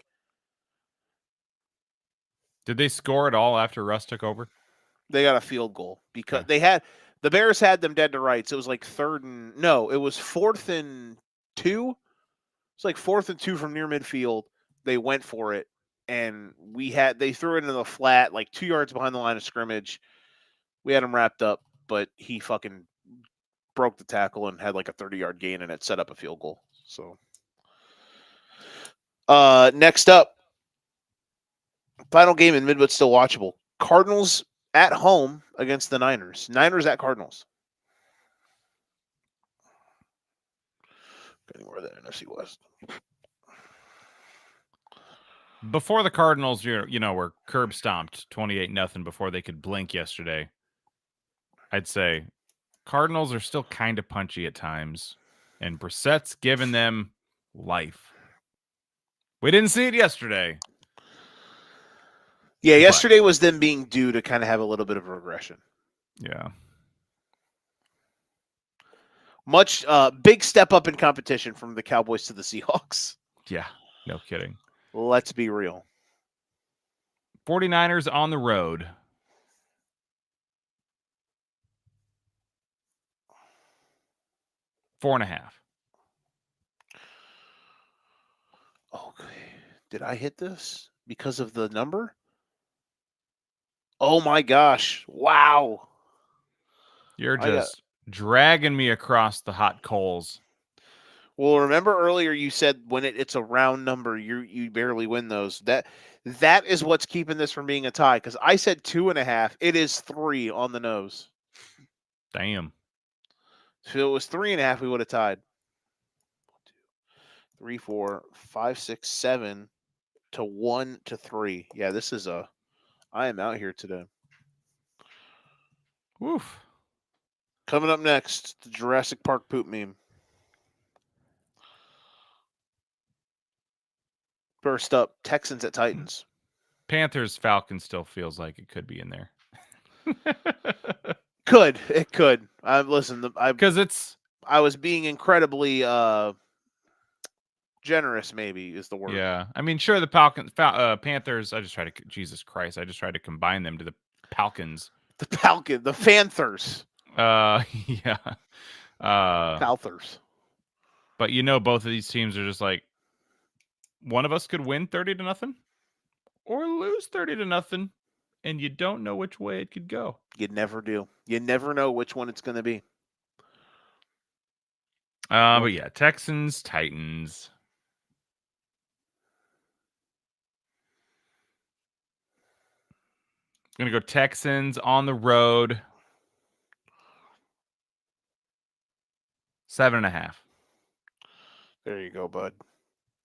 did they score at all after Russ took over? They got a field goal because the Bears had them dead to rights. It was like it was 4th and 2. It's like 4th and 2 from near midfield. They went for it, and they threw it into the flat, like 2 yards behind the line of scrimmage. We had him wrapped up, but he fucking broke the tackle and had like a 30-yard gain, and it set up a field goal. So, next up, final game in mid but still watchable. Cardinals at home against the Niners. Niners at Cardinals. Getting more of that NFC West. Before the Cardinals, were curb stomped 28-0 before they could blink yesterday, I'd say Cardinals are still kind of punchy at times, and Brissett's given them life. We didn't see it yesterday. Yeah, But- yesterday was them being due to kind of have a little bit of a regression. Yeah. Much big step up in competition from the Cowboys to the Seahawks. Yeah. No kidding. Let's be real. 49ers on the road. Four and a half. Okay. Did I hit this because of the number? Oh my gosh. Wow. You're I got- just dragging me across the hot coals. Well, remember earlier you said when it's a round number, you barely win those. That is what's keeping this from being a tie. Because I said 2.5. It is 3 on the nose. Damn. If it was 3.5, we would have tied. 3, 4, 5, 6, 7 to 1 to 3. Yeah, this is I am out here today. Woof. Coming up next, the Jurassic Park poop meme. First up, Texans at Titans. Panthers Falcons still feels like it could be in there. It could. Listen, Because it's I was being incredibly generous. Maybe is the word. yeah. I mean, sure, the Panthers. I just tried to Jesus Christ. I just tried to combine them to the Falcons. The Panthers. Yeah. Panthers. But both of these teams are just like one of us could win 30-0 or lose 30-0, and you don't know which way it could go. You never do. You never know which one it's going to be. But yeah, Texans, Titans. I'm gonna go Texans on the road. 7.5. There you go, bud.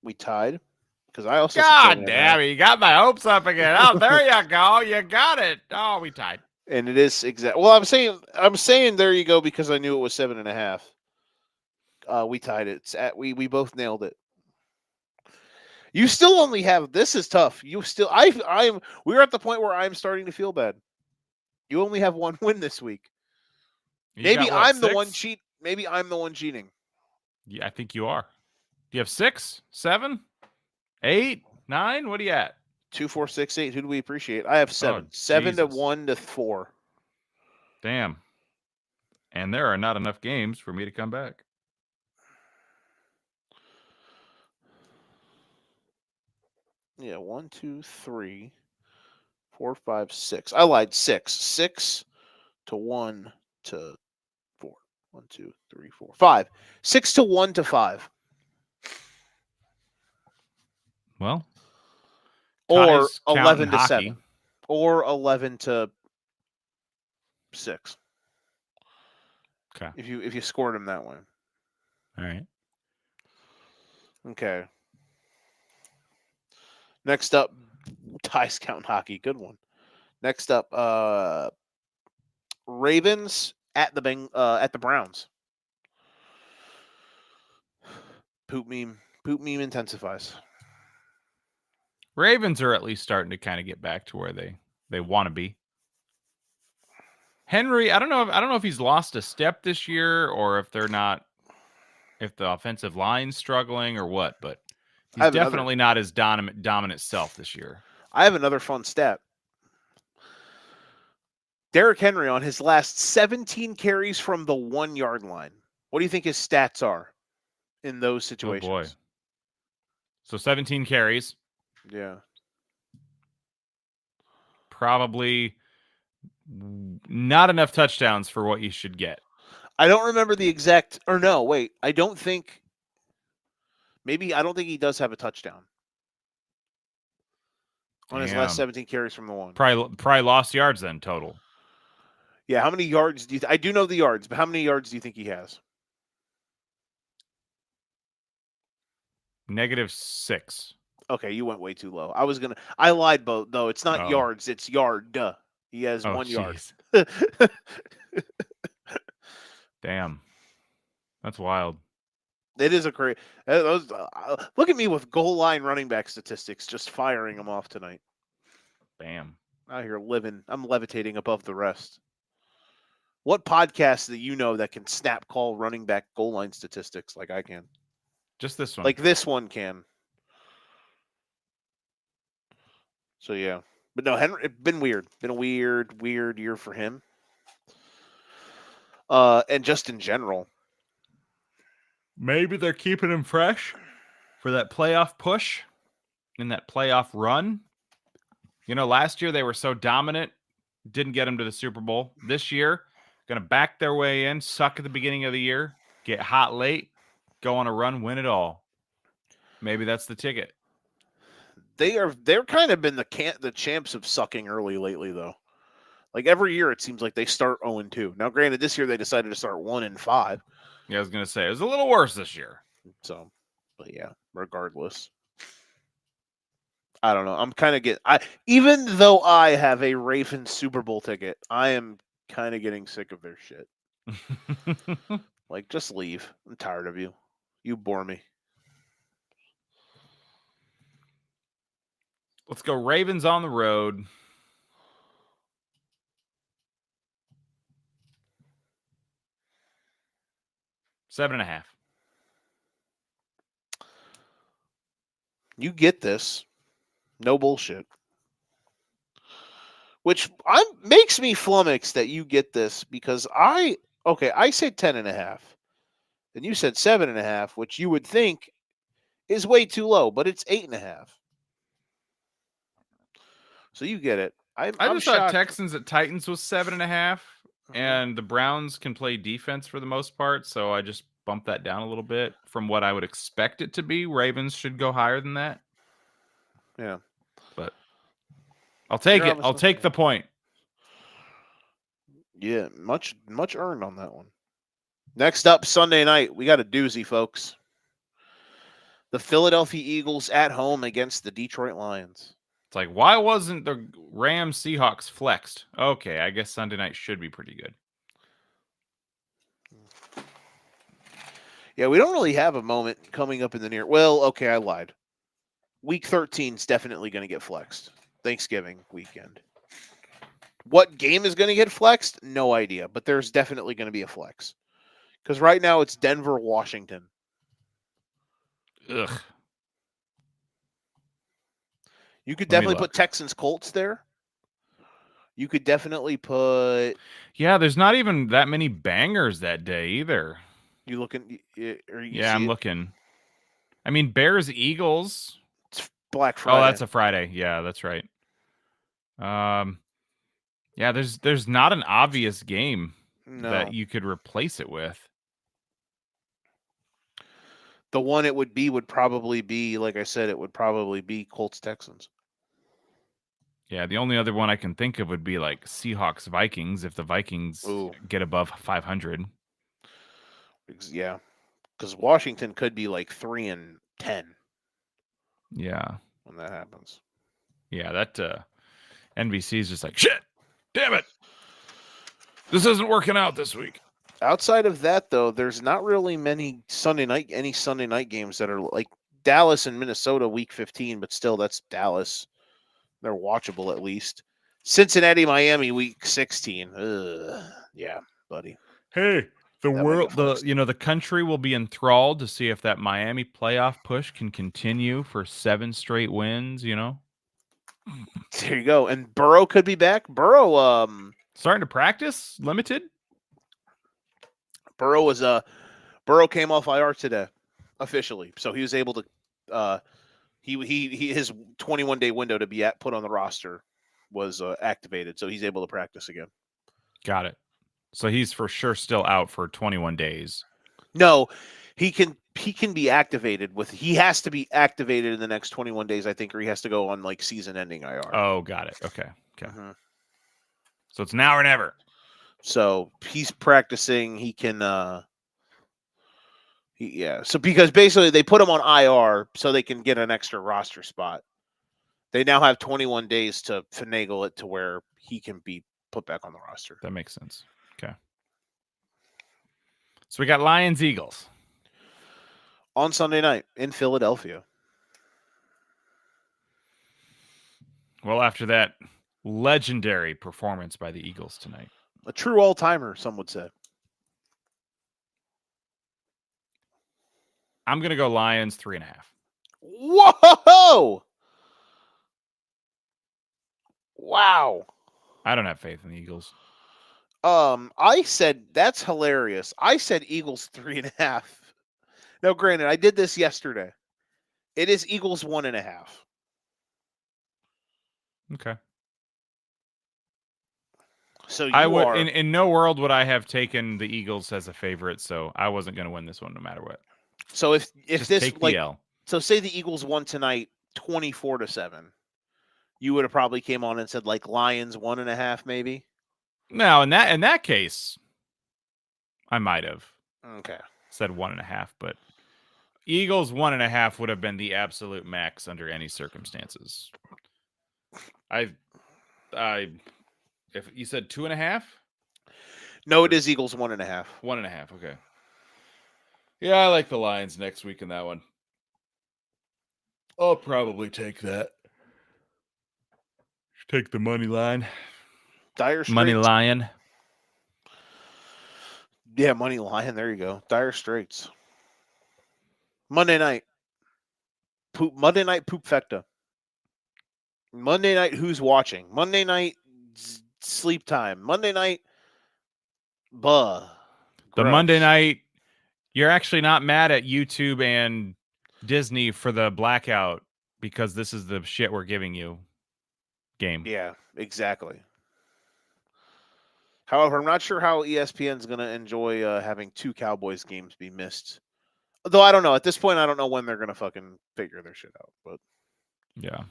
We tied because I also. God damn it! You got my hopes up again. Oh, there you go. You got it. Oh, we tied. And it is exact. Well, I'm saying there you go because I knew it was 7.5. We tied it. We both nailed it. You still only have. This is tough. You still. We're at the point where I'm starting to feel bad. You only have one win this week. Maybe I'm the one cheat. Maybe I'm the one cheating. Yeah, I think you are. Do you have 6, 7, 8, 9? What are you at? 2, 4, 6, 8. Who do we appreciate? I have 7. Oh, 7 to Jesus. 1 to 4. Damn. And there are not enough games for me to come back. Yeah, 1, 2, 3, 4, 5, 6. I lied. 6. 6 to 1 to 4. 1, 2, 3, 4, 5. 6 to 1 to 5. Well, Or Kai's 11 to counting 7. hockey. Or 11 to 6. Okay. If you scored him that way. All right. Okay. Next up, Ty's counting hockey. Good one. Next up, Ravens at the Browns. Poop meme intensifies. Ravens are at least starting to kind of get back to where they want to be. Henry, I don't know if he's lost a step this year or if the offensive line's struggling or what, but he's definitely not his dominant self this year. I have another fun stat. Derrick Henry on his last 17 carries from the 1-yard line. What do you think his stats are in those situations? Oh boy. So 17 carries. Yeah. Probably not enough touchdowns for what you should get. I don't remember the exact, or no, wait. I don't think he does have a touchdown on his last 17 carries from the 1. Probably lost yards then total. Yeah, how many yards do you I do know the yards, but how many yards do you think he has? -6. Okay, you went way too low. I lied, though. It's not yards, it's yard. He has 1 yard. Damn. That's wild. It is a crazy. Look at me with goal line running back statistics, just firing them off tonight. Bam. Out here living. I'm levitating above the rest. What podcast that you know that can snap call running back goal line statistics like I can? Just this one. Like this one can. So yeah. But no, Henry, it's been weird. Been a weird year for him. And just in general. Maybe they're keeping him fresh for that playoff push and that playoff run. You know, last year they were so dominant, didn't get him to the Super Bowl. This year, going to back their way in, suck at the beginning of the year, get hot late, go on a run, win it all. Maybe that's the ticket. They're kind of been the champs of sucking early lately though. Like every year it seems like they start 0-2. Now granted this year they decided to start 1-5. Yeah, I was going to say it was a little worse this year. So, but yeah, regardless. I don't know. I'm kind of even though I have a Ravens Super Bowl ticket, I am kind of getting sick of their shit. Like, just leave. I'm tired of you. You bore me. Let's go Ravens on the road. Seven and a half. You get this. No bullshit. Which makes me flummox that you get this because I said 10.5. And you said 7.5, which you would think is way too low, but it's 8.5. So you get it. I just thought Texans at Titans was 7.5, and the Browns can play defense for the most part, so I just bumped that down a little bit from what I would expect it to be. Ravens should go higher than that. Yeah. But I'll take it. I'll take the point. Yeah, much earned on that one. Next up, Sunday night, we got a doozy, folks. The Philadelphia Eagles at home against the Detroit Lions. It's like, why wasn't the Rams Seahawks flexed? Okay, I guess Sunday night should be pretty good. Yeah, we don't really have a moment coming up in the near. Well, okay, I lied. Week 13 is definitely going to get flexed. Thanksgiving weekend. What game is going to get flexed? No idea, but there's definitely going to be a flex. Because right now it's Denver, Washington. Ugh. You could definitely put Texans, Colts there. You could definitely put. Yeah, there's not even that many bangers that day either. You looking? Yeah, I'm looking. I mean, Bears, Eagles. It's Black Friday. Oh, that's a Friday. Yeah, that's right. Yeah, there's not an obvious game that you could replace it with. The one it would probably be, like I said, it would probably be Colts Texans. Yeah, the only other one I can think of would be like Seahawks Vikings if the Vikings get above 500. Yeah, because Washington could be like 3-10. Yeah, when that happens. Yeah, that NBC is just like, shit, damn it, this isn't working out this week. Outside of that, though, there's not really many Sunday night games that are like Dallas and Minnesota week 15, but still, that's Dallas. They're watchable at least. Cincinnati, Miami, week 16. Yeah, buddy. Hey, the country will be enthralled to see if that Miami playoff push can continue for 7 straight wins. There you go. And Burrow could be back. Burrow, starting to practice limited. Burrow came off IR today, officially, so he was able to. His 21-day window to be put on the roster was activated, so he's able to practice again. Got it. So he's for sure still out for 21 days. No, he can be activated he has to be activated in the next 21 days, I think, or he has to go on like season-ending IR. Oh, got it. Okay. Mm-hmm. So it's now or never. So he's practicing. He can. So because basically they put him on IR so they can get an extra roster spot. They now have 21 days to finagle it to where he can be put back on the roster. That makes sense. Okay. So we got Lions, Eagles on Sunday night in Philadelphia. Well, after that legendary performance by the Eagles tonight. A true all-timer, some would say. I'm going to go Lions 3.5. Whoa! Wow. I don't have faith in the Eagles. I said that's hilarious. I said Eagles 3.5. Now, granted, I did this yesterday. It is Eagles 1.5. Okay. So I you would are in no world would I have taken the Eagles as a favorite, so I wasn't going to win this one no matter what. so if Just this take like the L. so say the Eagles won tonight 24-7. You would have probably came on and said like Lions 1.5 maybe. Now in that case, I might have Okay. said 1.5, but Eagles 1.5 would have been the absolute max under any circumstances. If you said 2.5? No, it is Eagles 1.5. 1.5, okay. Yeah, I like the Lions next week in that one. I'll probably take that. Take the money line. Dire Straits. Money Lion. Yeah, money lion. There you go. Dire Straits. Monday night. Monday night poopfecta. Monday night who's watching. Monday night sleep time. Monday night The gross. Monday night, you're actually not mad at YouTube and Disney for the blackout because this is the shit we're giving you game. Yeah, exactly. However, I'm not sure how ESPN's going to enjoy having 2 Cowboys games be missed. Though I don't know. At this point, I don't know when they're going to fucking figure their shit out. But yeah.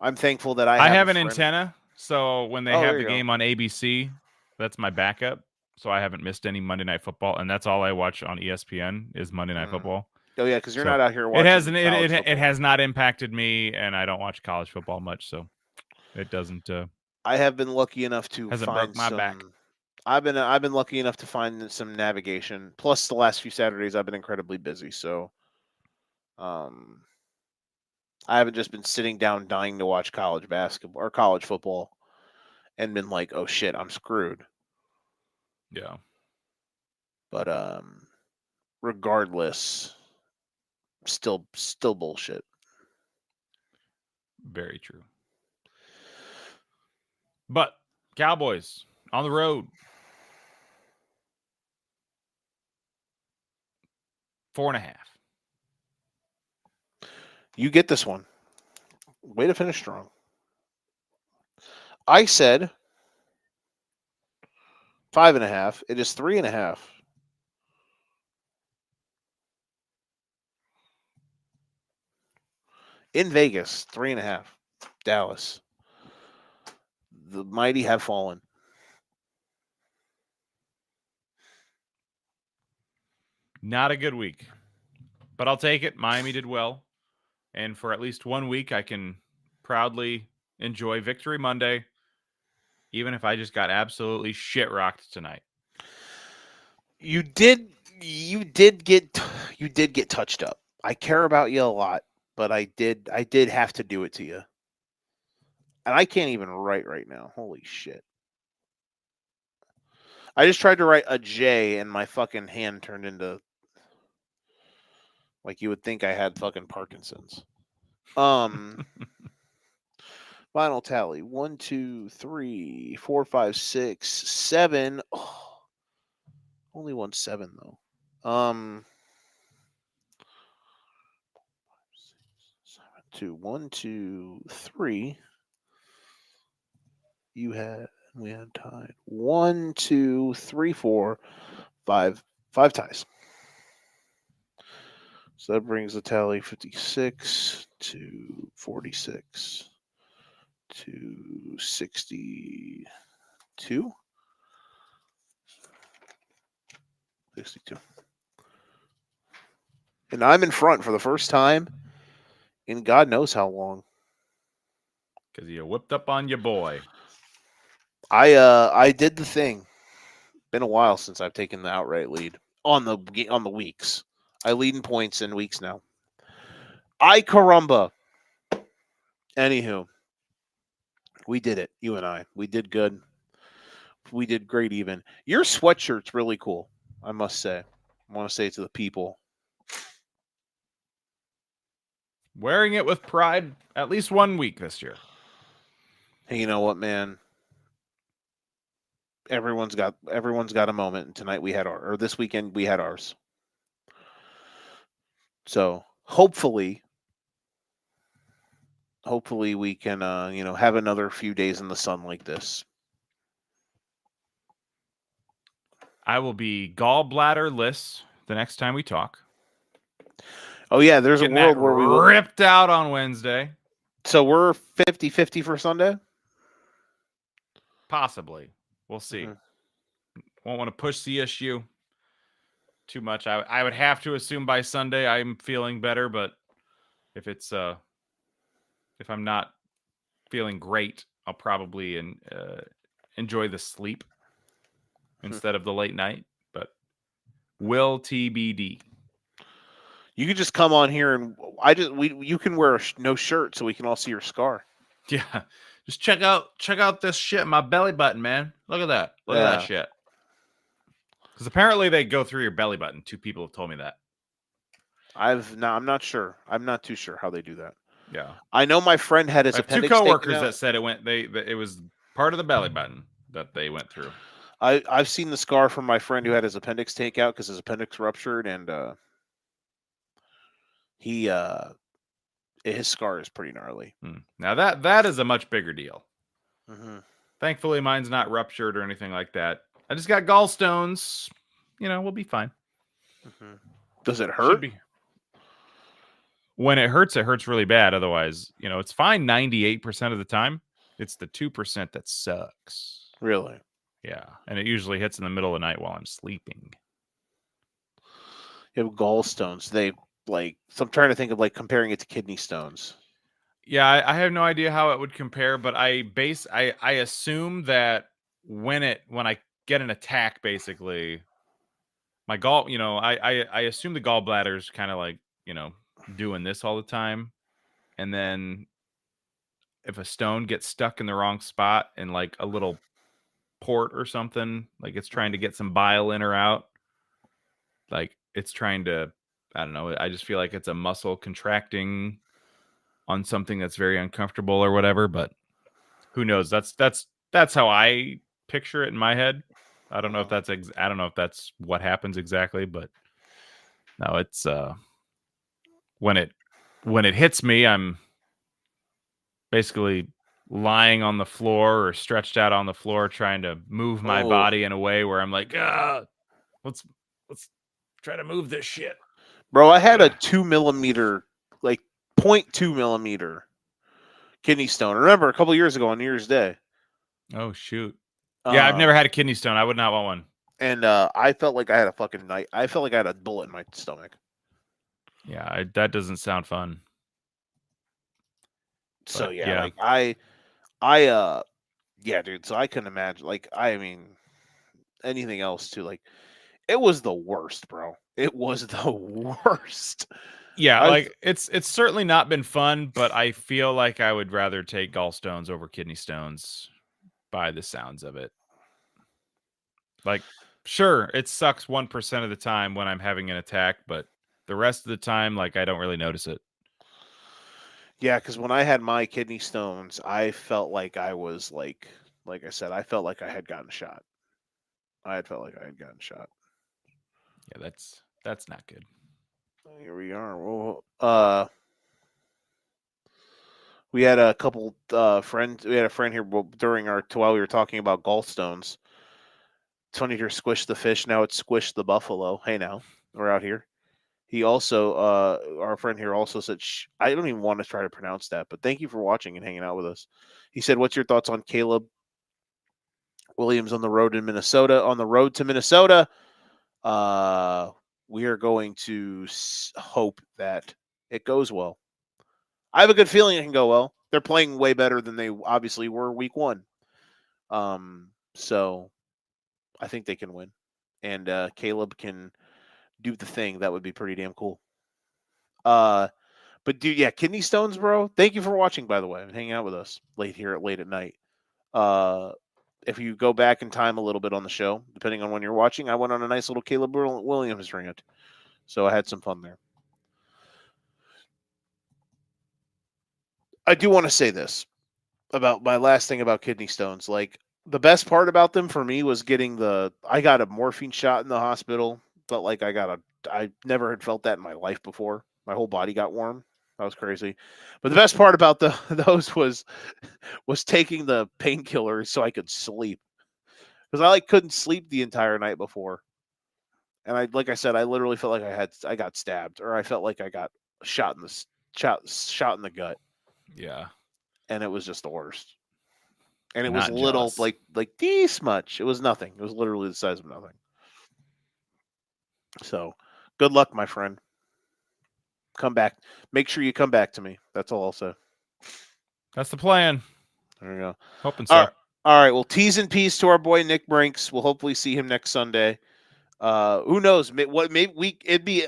I'm thankful that I have an friend. antenna, so when they have the game on ABC, that's my backup. So I haven't missed any Monday Night Football, and that's all I watch on ESPN is Monday Night Football. Oh yeah, because you're not out here watching. It has not impacted me, and I don't watch college football much, so it doesn't. I have been lucky enough to hasn't find broke my some. back. I've been lucky enough to find some navigation. Plus, the last few Saturdays I've been incredibly busy, so I haven't just been sitting down dying to watch college basketball or college football, and been like, oh shit, I'm screwed. Yeah. But regardless, still bullshit. Very true. But Cowboys on the road. 4.5. You get this one. Way to finish strong. I said 5.5. It is 3.5. In Vegas, 3.5. Dallas. The mighty have fallen. Not a good week, but I'll take it. Miami did well. And for at least 1 week, I can proudly enjoy Victory Monday, even if I just got absolutely shit rocked tonight. You did get touched up. I care about you a lot, but I did have to do it to you. And I can't even write right now. Holy shit. I just tried to write a J and my fucking hand turned into like you would think I had fucking Parkinson's. Final tally. 1, 2, 3, 4, 5, 6, 7. Oh, only 1 7 though. 2, 1, 2, 3. We had tied. 1, 2, 3, 4, 5 ties. So that brings the tally 56 to 46 to 62. 62. And I'm in front for the first time in God knows how long. Because you whipped up on your boy. I did the thing. Been a while since I've taken the outright lead on the weeks. I lead in points in weeks now. Caramba. Anywho, We did it. You and I. We did good. We did great even. Your sweatshirt's really cool, I must say. I want to say it to the people. Wearing it with pride at least 1 week this year. Hey, you know what, man? Everyone's got a moment, and tonight we had this weekend we had ours. So hopefully we can have another few days in the sun like this. I will be gallbladderless the next time we talk. Oh yeah, there's Getting a world that where we ripped out on Wednesday. So we're 50-50 for Sunday? Possibly. We'll see. Won't want to push the issue too much. I would have to assume by Sunday I'm feeling better, but if I'm not feeling great, I'll probably enjoy the sleep instead of the late night. But will TBD. You could just come on here and you can wear no shirt so we can all see your scar. Yeah, just check out this shit, my belly button, man. Look at that. Look at that shit. Because apparently they go through your belly button. 2 people have told me that. I'm not sure. I'm not too sure how they do that. Yeah, I know my friend had his appendix 2 coworkers taken out. that said it was part of the belly button that they went through. I've seen the scar from my friend who had his appendix taken out because his appendix ruptured, and his scar is pretty gnarly. Now that is a much bigger deal. Mm-hmm. Thankfully, mine's not ruptured or anything like that. I just got gallstones. We'll be fine. Mm-hmm. Does it hurt? Should be. When it hurts really bad. Otherwise, it's fine 98% of the time. It's the 2% that sucks. Really? Yeah, and it usually hits in the middle of the night while I'm sleeping. You have gallstones. So I'm trying to think of comparing it to kidney stones. Yeah, I have no idea how it would compare, but I assume that when I get an attack, basically, my I assume the gallbladder's kind of doing this all the time, and then if a stone gets stuck in the wrong spot in a little port or something, it's trying to get some bile in or out, it's trying to, I don't know, I just feel like it's a muscle contracting on something that's very uncomfortable or whatever, but who knows? That's how I picture it in my head. I don't know if that's what happens exactly, but no, it's when it hits me, I'm basically lying on the floor or stretched out on the floor trying to move my body in a way where I'm like, let's try to move this shit. Bro, I had a 2 millimeter, 0.2 millimeter kidney stone. Remember a couple years ago on New Year's Day. Oh shoot. Yeah, I've never had a kidney stone. I would not want one. And I felt like I had a fucking night. I felt like I had a bullet in my stomach. Yeah, that doesn't sound fun. So yeah, yeah, dude. So I couldn't imagine. Anything else too. It was the worst, bro. It was the worst. Yeah, it's certainly not been fun, but I feel like I would rather take gallstones over kidney stones by the sounds of it. Sure, it sucks 1% of the time when I'm having an attack, but the rest of the time, I don't really notice it. Yeah, because when I had my kidney stones, I felt like I was like I said, I felt like I had gotten shot. I had felt like I had gotten shot. Yeah, that's not good. Here we are. Well, we had a couple friends. We had a friend here during while we were talking about gallstones. It's funny to hear squish the fish. Now it's squish the buffalo. Hey, now we're out here. He also, our friend here also said, I don't even want to try to pronounce that, but thank you for watching and hanging out with us. He said, what's your thoughts on Caleb Williams on the road to Minnesota? We are going to hope that it goes well. I have a good feeling it can go well. They're playing way better than they obviously were week 1. So I think they can win. And Caleb can do the thing. That would be pretty damn cool. But dude, yeah, kidney stones, bro. Thank you for watching, by the way, and hanging out with us late at night. If you go back in time a little bit on the show, depending on when you're watching, I went on a nice little Caleb Williams rant. So I had some fun there. I do want to say this about my last thing about kidney stones. Like, the best part about them for me was I got a morphine shot in the hospital. Felt like I never had felt that in my life before. My whole body got warm. That was crazy. But the best part about those was taking the painkillers so I could sleep. Because I couldn't sleep the entire night before. And like I said, I literally felt like I got stabbed, or I felt like I got shot in the gut. Yeah. And it was just the worst. And it was Not little, jealous. like this much. It was nothing. It was literally the size of nothing. So, good luck, my friend. Come back. Make sure you come back to me. That's all I'll say. That's the plan. There you go. Hoping so. All right. Well, T's and P's to our boy Nick Brinks. We'll hopefully see him next Sunday. Who knows? It'd be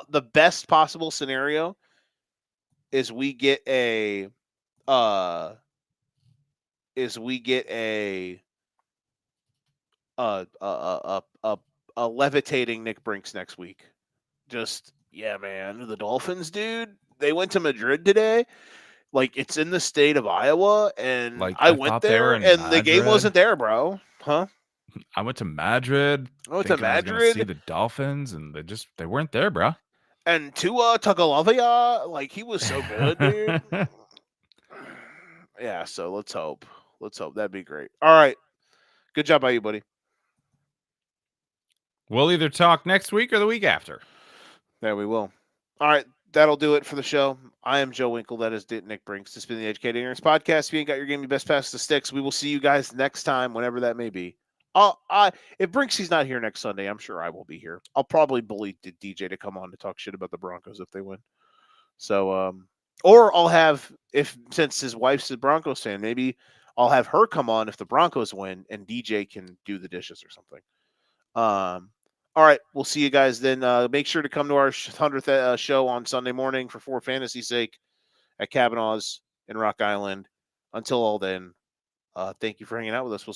the best possible scenario is we get a levitating Nick Brinks next week. Just, yeah, man. The Dolphins, dude, they went to Madrid today. Like, it's in the state of Iowa, and Like, I I went thought they were there, in and the game Madrid. wasn't there, bro. Huh? I went to Madrid. I went to thinking I was going to see Madrid, the Dolphins, and they weren't there, bro. and Tua Tagovailoa, like, he was so good, dude. Yeah, so let's hope. That'd be great. All right. Good job by you, buddy. We'll either talk next week or the week after. There we will. All right. That'll do it for the show. I am Joe Winkle. That is Nick Brinks. This has been the Educated Ignorance Podcast. If you ain't got your game, you best pass the sticks. We will see you guys next time, whenever that may be. If Brinksy's not here next Sunday, I'm sure I will be here. I'll probably bully DJ to come on to talk shit about the Broncos if they win. So, or I'll have, since his wife's a Broncos fan, maybe I'll have her come on if the Broncos win, and DJ can do the dishes or something. All right, we'll see you guys then. Make sure to come to our 100th show on Sunday morning for Fantasy's sake at Kavanaugh's in Rock Island. Until all then, thank you for hanging out with us. We'll see you.